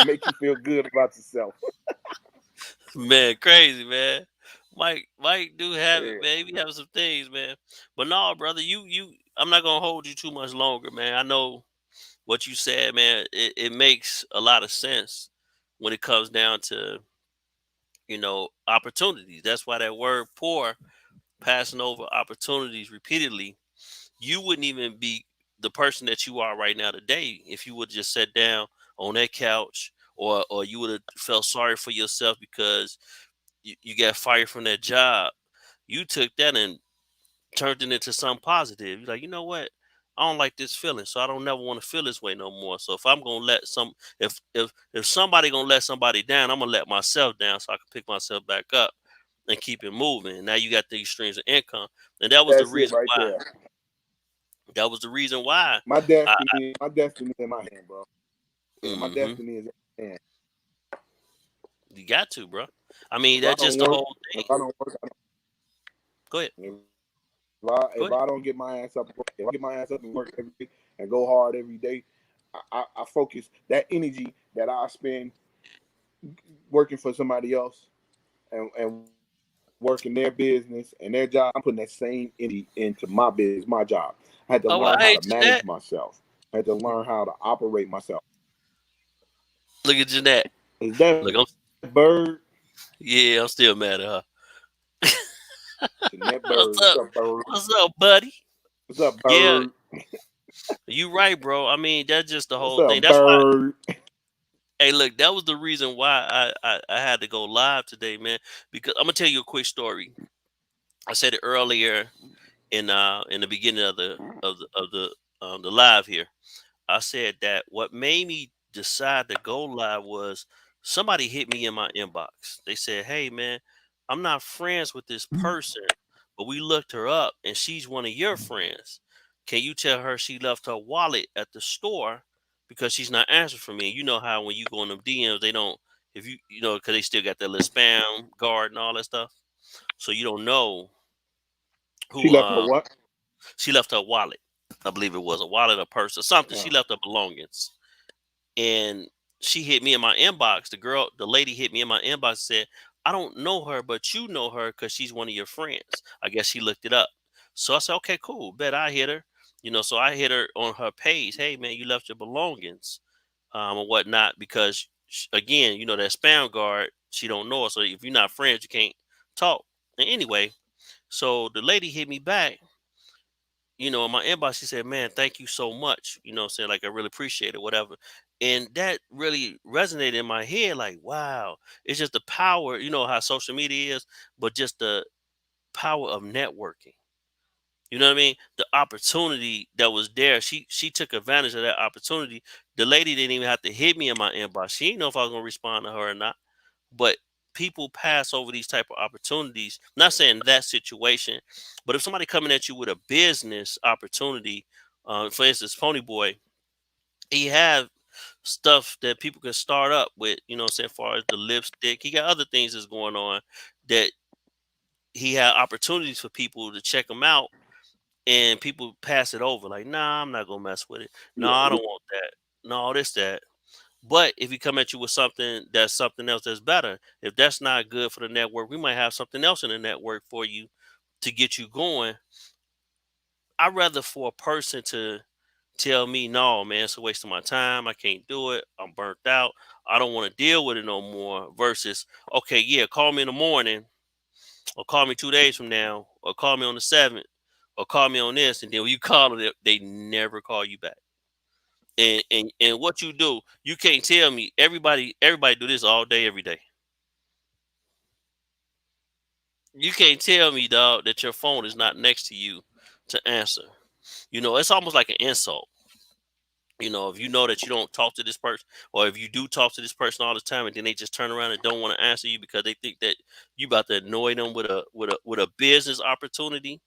Make you feel good about yourself. Man, crazy man. Mike do have it, Yeah. man. We have some things, man. But no, brother, you. I'm not gonna hold you too much longer, man. I know what you said, man. It makes a lot of sense when it comes down to opportunities. That's why that word poor, passing over opportunities repeatedly, you wouldn't even be the person that you are right now today if you would just sat down on that couch, or you would have felt sorry for yourself because you got fired from that job. You took that and turned it into something positive. You're like, you know what? I don't like this feeling, so I don't never want to feel this way no more. So if I'm gonna let if somebody gonna let somebody down, I'm gonna let myself down so I can pick myself back up and keep it moving. And now you got these streams of income, and that was the That's it reason right why. there. That was the reason why. I, My destiny in my hand, bro. Yeah, my hmm destiny is in my hand. You got to, bro. I mean, If I that's don't just the work, whole thing. if I don't work, Go ahead. if I Go ahead. don't get my ass up, if I don't get my ass up and work every day and go hard every day, I focus that energy that I spend working for somebody else and working their business and their job. I'm putting that same energy into my business, my job. I had to learn Oh, how well, to hey, manage Jeanette. myself. I had to learn how to operate myself. Look at Jeanette. Is that Look, I'm bird? yeah, I'm still mad at her. Jeanette Bird. What's What's up, up? bird? What's up, buddy? What's up, Yeah, bird? you right, bro. I mean, that's just the What's whole up, thing. That's why. bird? Hey, look, that was the reason why I had to go live today, man. Because I'm gonna tell you a quick story. I said it earlier in the beginning of the live here. I said that what made me decide to go live was somebody hit me in my inbox. They said, "Hey, man, I'm not friends with this person, but we looked her up and she's one of your friends. Can you tell her she left her wallet at the store because she's not answering for me?" You know how when you go in them DMs, they don't, if because they still got that little spam guard and all that stuff. So you don't know She who left her what? she left her wallet. I believe it was a wallet, a purse, or something. She Yeah. left her belongings, and she hit me in my inbox. The lady hit me in my inbox and said, "I don't know her, but you know her because she's one of your friends." I guess she looked it up. So I said, "Okay, cool. Bet I hit her." So I hit her on her page. "Hey, man, you left your belongings, or whatnot," because again, that spam guard. She don't know her, so if you're not friends, you can't talk. And anyway, so the lady hit me back, in my inbox. She said, "Man, thank you so much." Saying like, "I really appreciate it," whatever. And that really resonated in my head. Like, wow, it's just the power, how social media is, but just the power of networking. You know what I mean? The opportunity that was there. She took advantage of that opportunity. The lady didn't even have to hit me in my inbox. She didn't know if I was gonna respond to her or not. But people pass over these type of opportunities. Not saying that situation, but if somebody coming at you with a business opportunity, for instance, Pony Boy, he have stuff that people can start up with. You know, say as far as the lipstick, he got other things that's going on that he had opportunities for people to check him out, and people pass it over like, nah, I'm not gonna mess with it. No, Yeah, I don't want that. No, this that. But if he come at you with something else that's better, if that's not good for the network, we might have something else in the network for you to get you going. I'd rather for a person to tell me, no, man, it's a waste of my time. I can't do it. I'm burnt out. I don't want to deal with it no more. Versus, okay, yeah, call me in the morning, or call me 2 days from now, or call me on the 7th, or call me on this, and then when you call them, they never call you back. And what you do, you can't tell me everybody do this all day every day. You can't tell me, dog, that your phone is not next to you to answer. You know, it's almost like an insult. You know, if you know that you don't talk to this person, or if you do talk to this person all the time, and then they just turn around and don't want to answer you because they think that you about to annoy them with a business opportunity.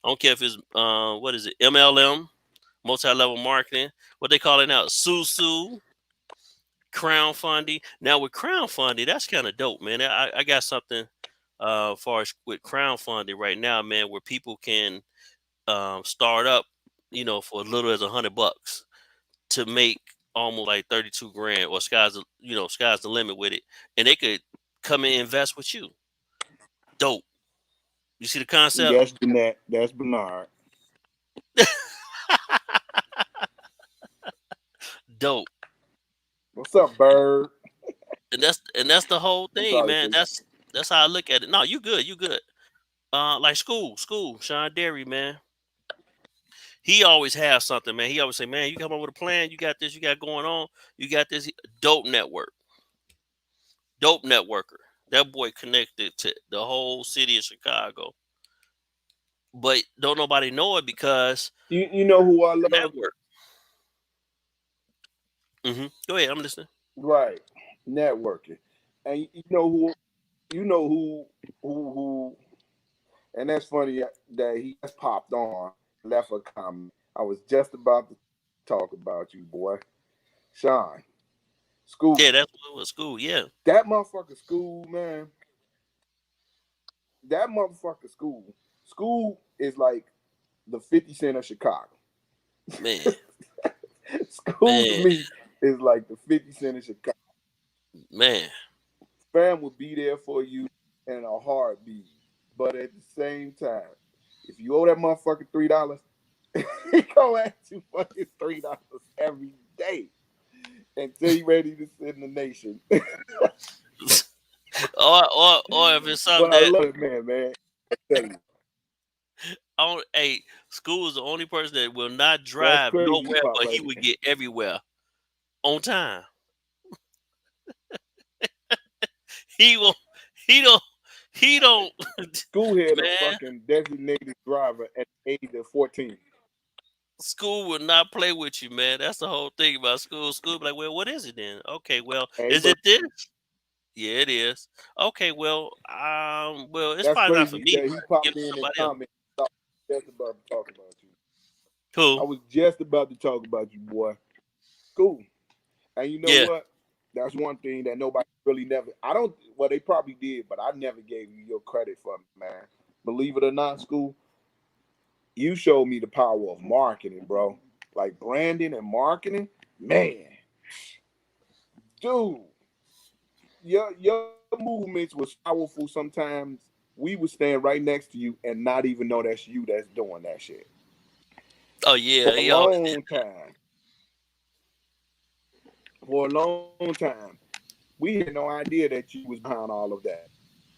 I don't care if it's what is it, MLM, multi level marketing, what they call it now, Susu, crowdfunding. Now with crowdfunding, that's kind of dope, man. I got something far as with crowdfunding right now, man, where people can start up, you know, for as little as $100 to make almost like 32 grand, or sky's the limit with it, and they could come and invest with you. Dope. You see the concept? that's Jeanette. That's Bernard. Dope. What's up, Bird? And that's the whole I'm thing, sorry, man. Chris. That's how I look at it. No, you good, you good. Like school, Sean Derry, man. He always has something, man. He always say, man, you come up with a plan, you got this, you got going on, you got this. Dope network, dope networker. That boy connected to the whole city of Chicago, but don't nobody know it because You know who I the love? network. Go ahead, I'm listening. Right, networking, and you know who, and that's funny that he just popped on, left a comment. I was just about to talk about you, boy, Sean. School, Yeah, that's what it was. School. Yeah, that motherfucker, school, man. That motherfucker, school is like the 50 Cent of Chicago. man, School to man, me is like the 50 Cent of Chicago. man. Fam will be there for you in a heartbeat. But at the same time, if you owe that motherfucker $3, he gonna ask you for his $3 every day until you ready to send the nation. or if it's something But I that love it, man. I tell you, hey, school is the only person that will not that's drive crazy. He nowhere, popped but he right would in. get everywhere on time. He will. He don't. He don't. School had a Man, fucking designated driver at the age of 14. school will not play with you, man. That's the whole thing about school. School be like, well, what is it then? Okay, well, Hey, is but it this? Yeah, it is. Okay, well, it's that's probably not for crazy me, that he but give popped it to in and somebody else. commented. I was just about to talk about you. I Who? was just about to talk about you, boy. Cool. And you know Yeah. what? That's one thing that nobody really never. I don't. Well, they probably did, but I never gave you your credit for, man. Believe it or not, school. You showed me the power of marketing, bro. Like branding and marketing, man, dude. Your movements was powerful. Sometimes we would stand right next to you and not even know that's you that's doing that shit. Oh For yeah. a He always did. long time, for a long time, we had no idea that you was behind all of that.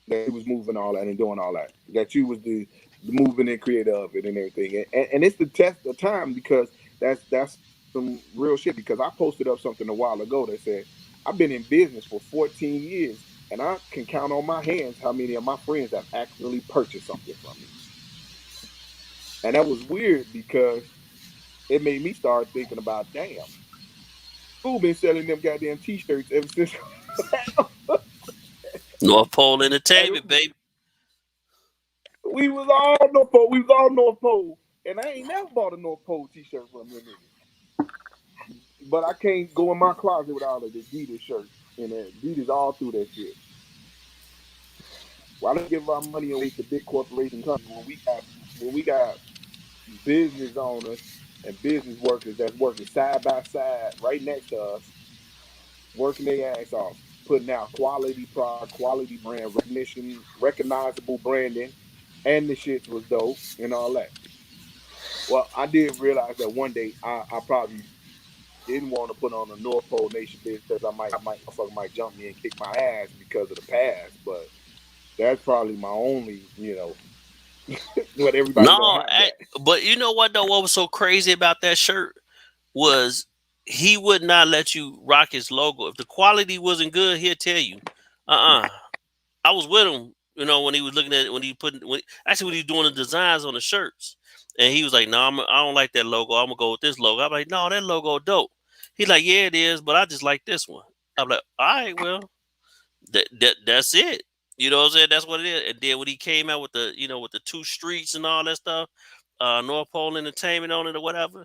That you was moving all that and doing all that. That you was the moving and creator of it and everything. And it's the test of time because that's some real shit. Because I posted up something a while ago that said I've been in business for 14 years and I can count on my hands how many of my friends have actually purchased something from me. And that was weird because it made me start thinking about, damn, school been selling them goddamn t-shirts ever since. North Pole Like Entertainment, baby. we was all North Pole. We was all North Pole, and I ain't never bought a North Pole T-shirt from them niggas. But I can't go in my closet without an Adidas shirt and Adidas all through that shit. Why don't we give our money away to big corporation companies when we got business owners and business workers that's working side by side right next to us, working their ass off, putting out quality product, quality brand recognition, recognizable branding, and the shits was dope and all that. Well, I did realize that one day I probably didn't want to put on a North Pole Nation business because I might motherfucker might jump me and kick my ass because of the past. But that's probably my only, but everybody don't No, have that. but you know what though? What was so crazy about that shirt was he would not let you rock his logo. If the quality wasn't good, he'll tell you, I was with him, when he was looking at it, when he was doing the designs on the shirts, and he was like, "No, I don't like that logo. I'm gonna go with this logo." I'm like, "No, that logo dope." He's like, "Yeah, it is, but I just like this one." I'm like, "All right, well, that's it." You know what I'm saying? That's what it is. And then when he came out with with the two streets and all that stuff, North Pole Entertainment on it or whatever,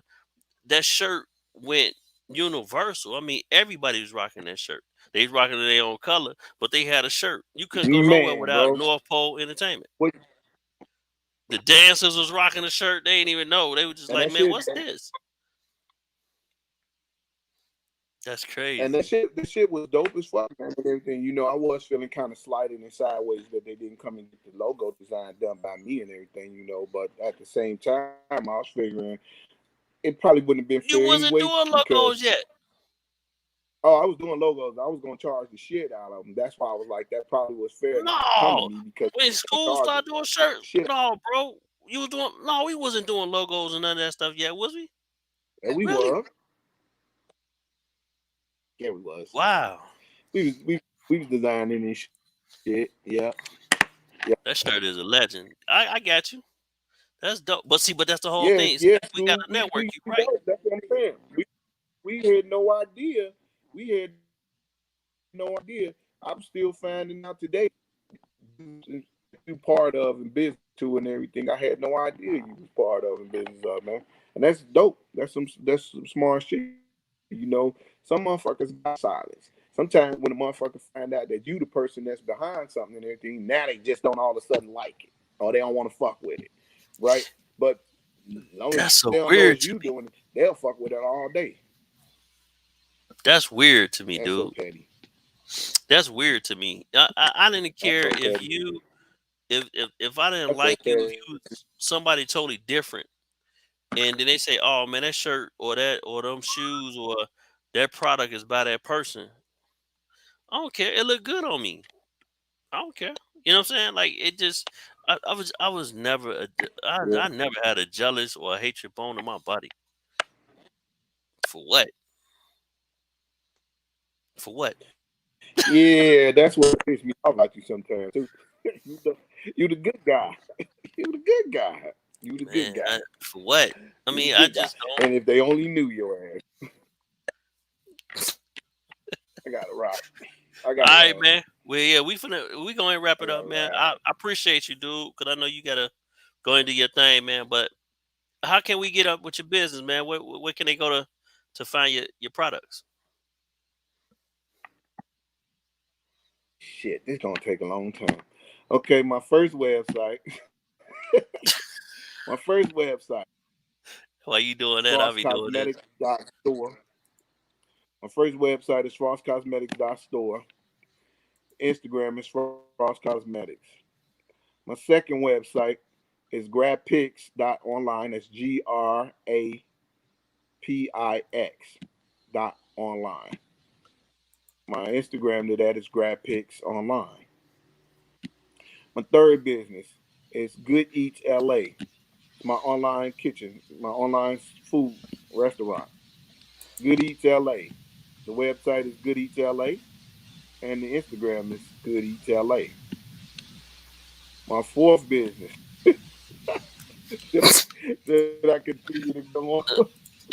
that shirt went universal. I mean, everybody was rocking that shirt. They was rocking their own color, but they had a shirt. You couldn't go nowhere Man, without bro. North Pole Entertainment. What, The dancers was rocking the shirt. They didn't even know. They were just and like, that "Man, shit what's this?" That's and crazy. that shit was dope as fuck, man, and everything. I was feeling kind of slighted and sideways that they didn't come and get the logo design done by me and everything. But at the same time, I was figuring it probably wouldn't have been fair You wasn't anyway doing because logos yet. I was doing logos. I was gonna charge the shit out of them. That's why I was like, that probably was fair not to come to No. me because When I was school gonna charge started the doing shirts, shit. no, bro. You was doing no, we wasn't doing logos and none of that stuff yet, was we? And we Really? were, yeah, we was. Wow. We was designing and shit. Yeah, yeah, That shirt is a legend. I got you. That's dope. But that's the whole yes, thing. See, yes, we got dude. a network. You We right. know. That's what I'm saying. We had no idea. We had no idea. I'm still finding out today that you part of and business to and everything. I had no idea you was part of and business of, man. And that's dope. That's some smart shit. Some motherfuckers got silence. Sometimes when a motherfucker find out that you the person that's behind something and everything, now they just don't all of a sudden like it or they don't want to fuck with it, right? But as long as That's they so don't know it's weird you to me. doing it, they'll fuck with it all day. That's weird to me, That's so dude. petty. That's weird to me. I didn't That's care so if petty. you if I didn't That's so like you, if petty. you was somebody totally different, and then they say, "Oh man, that shirt or them shoes or that product is by that person." I don't care. It looked good on me. I don't care. You know what I'm saying? Like it just. I was never Yeah. I never had a jealous or a hatred bone in my body. For what? For what? Yeah, that's what pisses me off about you sometimes too. you the you the good guy. You the good guy. You the good Man, guy. for what? I You the mean, I good guy. just don't. And if they only knew your ass, I gotta rock. I All gotta right, laugh. man. Well, yeah, we gonna wrap I it up, gotta man. laugh. I appreciate you, dude, because I know you gotta go into your thing, man. But how can we get up with your business, man? Where can they go to find your products? Shit, this gonna take a long time. Okay, my first website. My first website, While you doing that, I'll be doing this. frostcosmetics.store. My first website is frostcosmetics.store. Instagram is Frost Cosmetics. My second website is grapix.online. That's GRAPIX dot online. My Instagram to that is grapix online. My third business is Good Eats LA. It's my online kitchen, my online food restaurant. Good Eats LA. The website is Good Eats LA, and the Instagram is Good Eats LA. My fourth business. Should I continue to go on?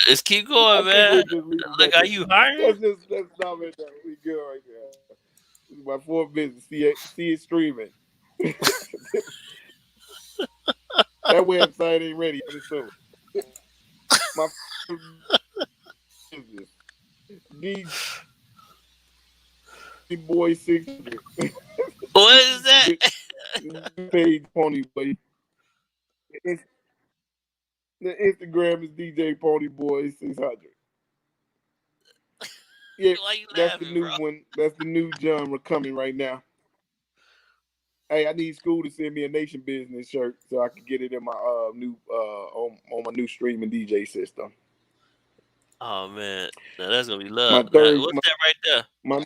Let's keep I going, think man. we'll just leave it Look, at are that. you hiring? Let's stop it there. We good right there. My fourth business. See it streaming. That website ain't ready yet. It's soon. My first business. DJ Boy 600. What is that? Page Pony Boy. It's, the Instagram is DJ Pony Boy 600. Yeah, Why you that's the laughing, new bro? one. That's the new genre coming right now. Hey, I need school to send me a Nation Business shirt so I can get it in my new on my new streaming DJ system. Oh man, now that's gonna be My love. Now third, what's that right there? my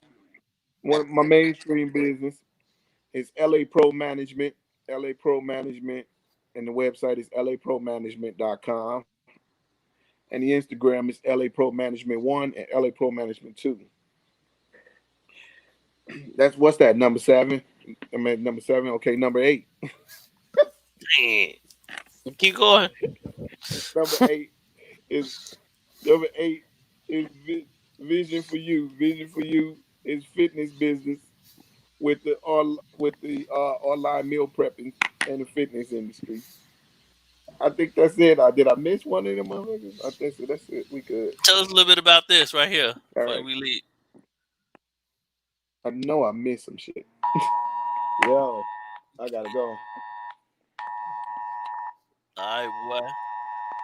one my mainstream business is LA Pro Management. LA Pro Management, and the website is lapromanagement.com. And the Instagram is LA Pro Management 1 and LA Pro Management 2. That's what's that, number 7? I'm at number 7. Okay, number 8. Dang. Keep going. Number 8 is number 8 is Vision for You. Vision for You is fitness business with the online meal prepping and the fitness industry. I think that's it. Did I miss one of them motherfuckers? I think so. That's it. We good. Tell us a little bit about this right here All before right. we leave. I know I missed some shit. Yo, I gotta go. All right, boy.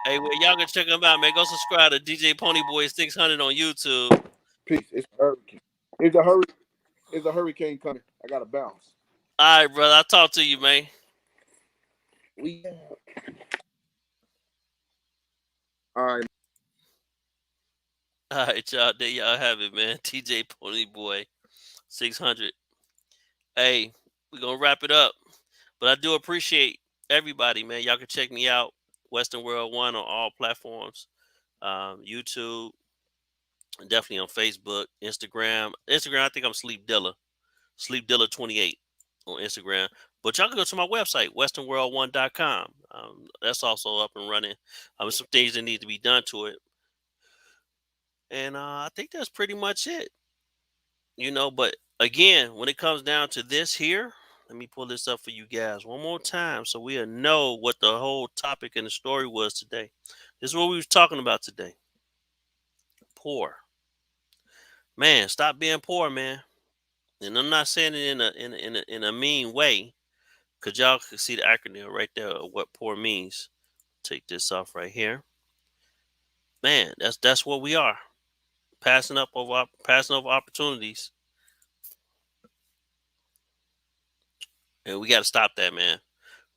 Hey, well, y'all can check them out, man. Go subscribe to DJ Ponyboy 600 on YouTube. Peace. It's a hurricane. It's a hurry. It's a hurricane coming. I gotta bounce. All right, brother. I'll talk to you, man. We all right. All right, y'all. There y'all have it, man. TJ Ponyboy 600. Hey, we're going to wrap it up. But I do appreciate everybody, man. Y'all can check me out, Western World One, on all platforms, YouTube, definitely on Facebook, Instagram. Instagram, I think I'm Sleep Dilla 28 on Instagram. But y'all can go to my website, westernworld1.com. That's also up and running. Some things that need to be done to it. And I think that's pretty much it. But again, when it comes down to this here, let me pull this up for you guys one more time so we'll know what the whole topic and the story was today. This is what we was talking about today. Poor. Man, stop being poor, man. And I'm not saying it in a mean way, because y'all can see the acronym right there of what poor means. Take this off right here. Man, that's what we are. Passing over opportunities. And we gotta stop that, man.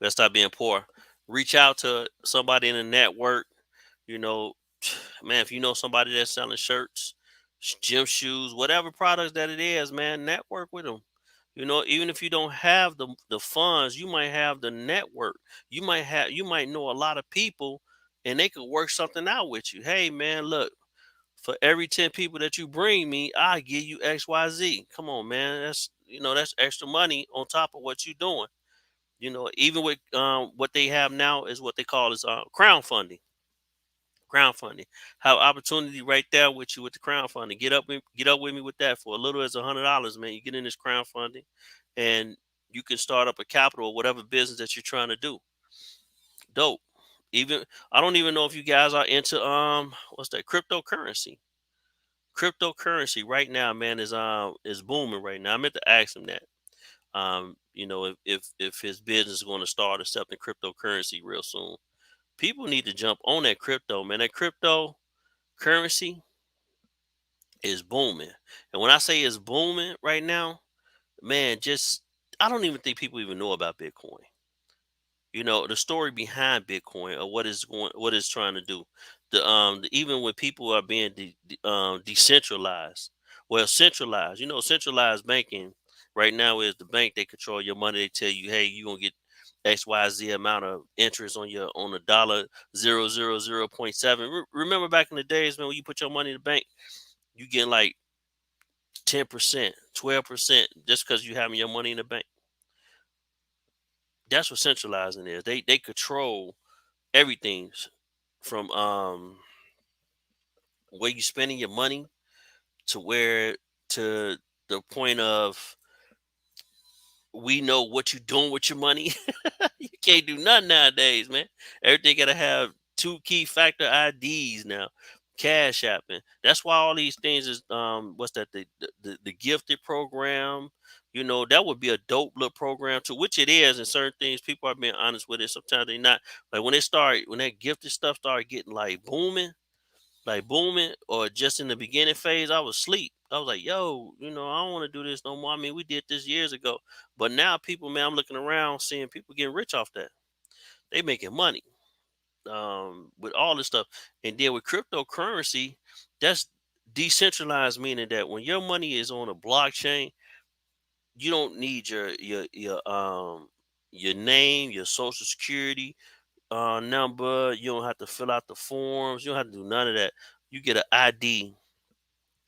We gotta stop being poor. Reach out to somebody in the network. You know, man, if you know somebody that's selling shirts, gym shoes, whatever products that it is, man, network with them. Even if you don't have the funds, you might have the network. You might know a lot of people, and they could work something out with you. Hey, man, look, for every 10 people that you bring me, I give you XYZ. Come on, man, that's extra money on top of what you're doing. Even with what they have now is what they call is crowdfunding. Crowdfunding. Have opportunity right there with you with the crowdfunding. Get up with me with that for a little as $100, man. You get in this crowdfunding, and you can start up a capital or whatever business that you're trying to do. Dope. Even I don't even know if you guys are into what's that, cryptocurrency. Cryptocurrency right now, man, is booming right now. I meant to ask him that. If his business is going to start accepting cryptocurrency real soon. People need to jump on that crypto, man. That cryptocurrency is booming. And when I say it's booming right now, man, just I don't even think people even know about Bitcoin. The story behind Bitcoin or what it's trying to do. Even when people are being decentralized, well, centralized. Centralized banking right now is the bank. They control your money. They tell you, hey, you're gonna get XYZ amount of interest on a dollar 0.7. Remember back in the days, man, when you put your money in the bank, you get like 10%, 12% just because you having your money in the bank. That's what centralizing is. They control everything from where you spending your money to where to the point of we know what you're doing with your money. You can't do nothing nowadays, man. Everything gotta have two key factor IDs now. Cash apping. That's why all these things is what's that, the gifted program. You know, that would be a dope little program too, which it is in certain things. People are being honest with it. Sometimes they not. Like when that gifted stuff started getting like booming, or just in the beginning phase, I was asleep. I was like, yo, I don't want to do this no more. I mean, we did this years ago. But now people, man, I'm looking around seeing people getting rich off that. They making money with all this stuff. And then with cryptocurrency, that's decentralized, meaning that when your money is on a blockchain, you don't need your name, your social security number. You don't have to fill out the forms. You don't have to do none of that. You get an ID,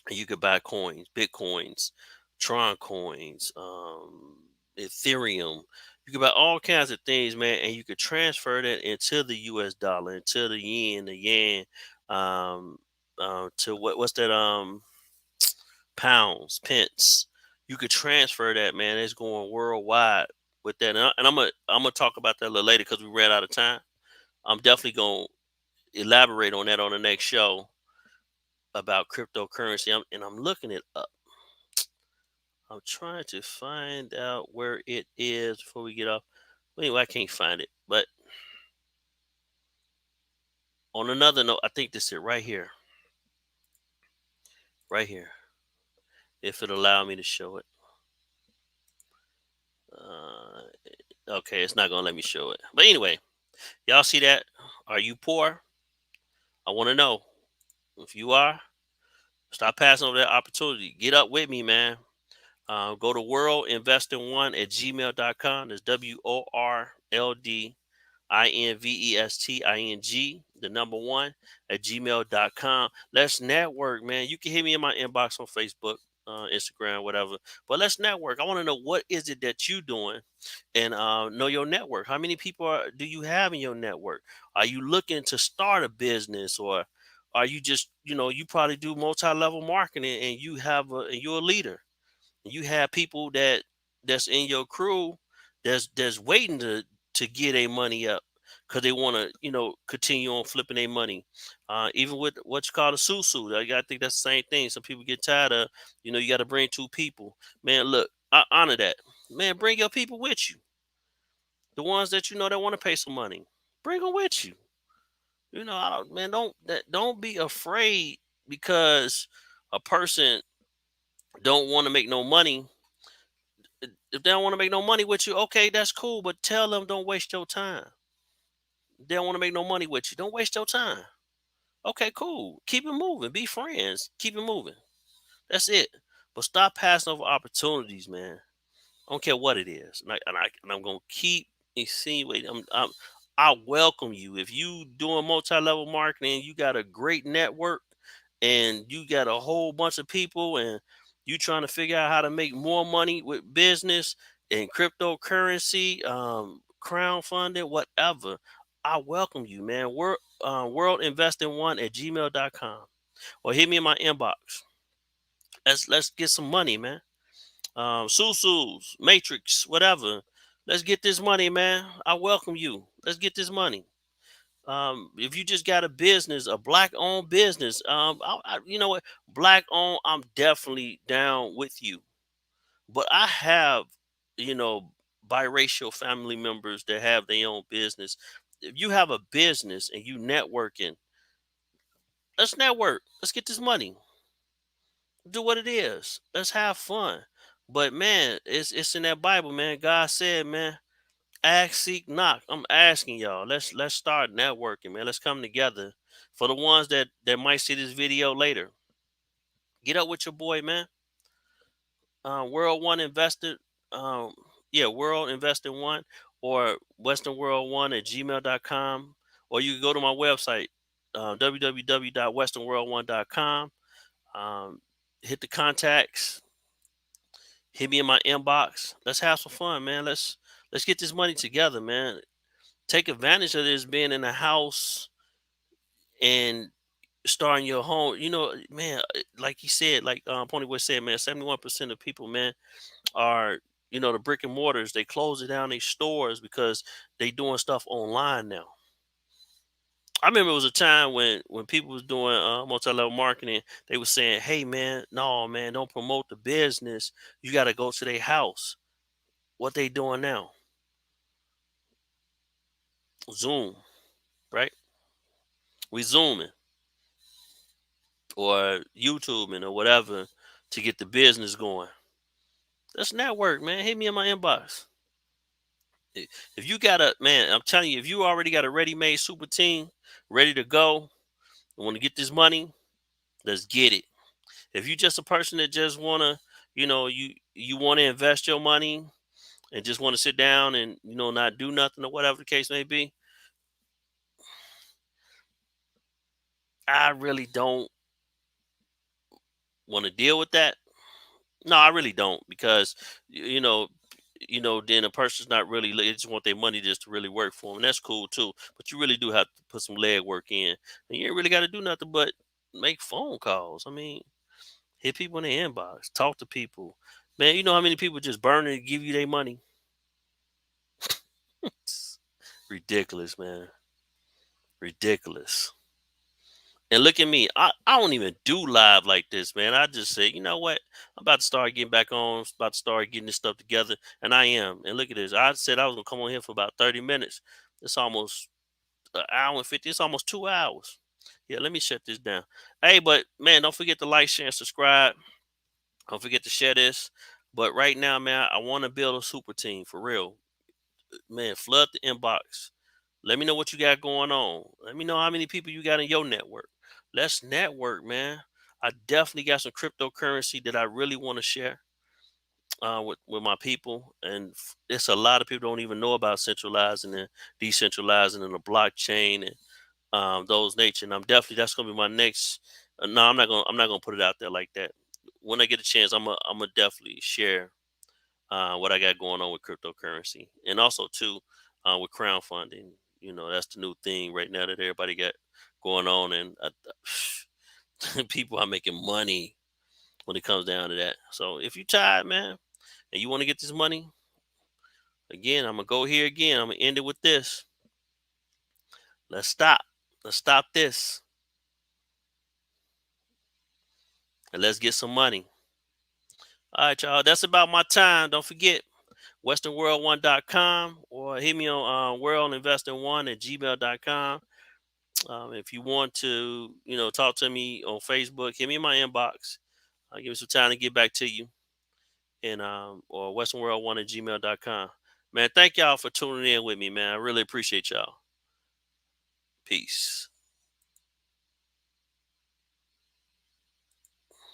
and you could buy coins, bitcoins, Tron coins, Ethereum. You could buy all kinds of things, man, and you could transfer that into the U.S. dollar, into the yen, to what's that, pounds, pence. You could transfer that, man. It's going worldwide with that, and I'm gonna talk about that a little later because we ran out of time. I'm definitely gonna elaborate on that on the next show about cryptocurrency. I'm looking it up. I'm trying to find out where it is before we get off. Well, anyway, I can't find it. But on another note, I think this is it right here. Right here. If it allow me to show it. Uh, okay, it's not gonna let me show it. But anyway, y'all see that? Are you poor? I want to know. If you are, stop passing over that opportunity. Get up with me, man. Go to worldinvesting1 at gmail.com. That's WORLDINVESTING, the number one, at gmail.com. Let's network, man. You can hit me in my inbox on Facebook, Instagram, whatever. But let's network. I want to know what is it that you doing, and know your network. How many people do you have in your network? Are you looking to start a business, or are you just, you probably do multi-level marketing, and and you're a leader. You have people that's in your crew that's waiting to get their money up because they want to, continue on flipping their money. Even with what's called a susu, I think that's the same thing. Some people get tired of, you got to bring two people. Man, look, I honor that. Man, bring your people with you. The ones that that want to pay some money, bring them with you. I don't, man, don't be afraid because a person don't want to make no money. If they don't want to make no money with you, okay, that's cool. But tell them don't waste your time. They don't want to make no money with you. Don't waste your time. Okay, cool. Keep it moving. Be friends. Keep it moving. That's it. But stop passing over opportunities, man. I don't care what it is, and I'm gonna keep insinuating. I welcome you if you doing multi-level marketing. You got a great network, and you got a whole bunch of people, and you trying to figure out how to make more money with business and cryptocurrency, crowdfunding, whatever. I welcome you, man. Worldinvesting1 at gmail.com, or hit me in my inbox. Let's get some money, man. Susus, Matrix, whatever. Let's get this money, man. I welcome you. Let's get this money. If you just got a business, a black-owned business, you know what, black-owned, I'm definitely down with you. But I have, you know, biracial family members that have their own business. If you have a business and you networking, let's network. Let's get this money. Do what it is. Let's have fun. But man, it's in that Bible, man. God said, man, ask, seek, knock. I'm asking y'all. Let's start networking, man. Let's come together. For the ones that might see this video later, get up with your boy, man. World One Invested, um, yeah, World Invested One, or Western World One at gmail.com, or you can go to my website, www.westernworld1.com. Um, hit the contacts, hit me in my inbox. Let's have some fun, man. Let's get this money together, man. Take advantage of this being in the house and starting your home. Man, like he said, like Pony Boy said, man, 71% of people, man, are the brick and mortars, they closing down their stores because they doing stuff online now. I remember it was a time when people was doing multi-level marketing. They was saying, "Hey man, no man, don't promote the business. You got to go to their house." What they doing now? Zoom, right? We zooming or YouTubing or whatever to get the business going. That's network, man. Hit me in my inbox. If you got a man, I'm telling you, if you already got a ready-made super team ready to go, and want to get this money, let's get it. If you just a person that just wanna, you want to invest your money and just want to sit down and not do nothing or whatever the case may be, I really don't want to deal with that. No, I really don't because then a person's not really they just want their money just to really work for them, and that's cool too. But you really do have to put some leg work in, and you ain't really got to do nothing but make phone calls. I mean, hit people in the inbox, talk to people. Man, you know how many people just burn and give you their money? It's ridiculous, man. Ridiculous. And look at me. I don't even do live like this, man. I just say, you know what? I'm about to start getting back on, about to start getting this stuff together. And I am. And look at this. I said I was gonna come on here for about 30 minutes. It's almost an hour and 50. It's almost 2 hours. Yeah, let me shut this down. Hey, but man, don't forget to like, share, and subscribe. Don't forget to share this. But right now, man, I want to build a super team for real. Man, flood the inbox. Let me know what you got going on. Let me know how many people you got in your network. Let's network, man. I definitely got some cryptocurrency that I really want to share with my people, and it's a lot of people don't even know about centralizing and decentralizing and the blockchain and those nature. And I'm definitely that's gonna be my next. No, I'm not gonna put it out there like that. When I get a chance, I'm gonna definitely share what I got going on with cryptocurrency, and also too with crowdfunding. That's the new thing right now that everybody got going on, and people are making money when it comes down to that. So if you tired, man, and you want to get this money, again, I'm gonna go here again. I'm gonna end it with this. Let's stop. Let's stop this, and let's get some money. All right, y'all. That's about my time. Don't forget westernworld1.com or hit me on worldinvesting1 at gmail.com. If you want to, talk to me on Facebook, hit me in my inbox. I'll give me some time to get back to you. And or westernworld1 at gmail.com. Man, thank y'all for tuning in with me, man. I really appreciate y'all. Peace.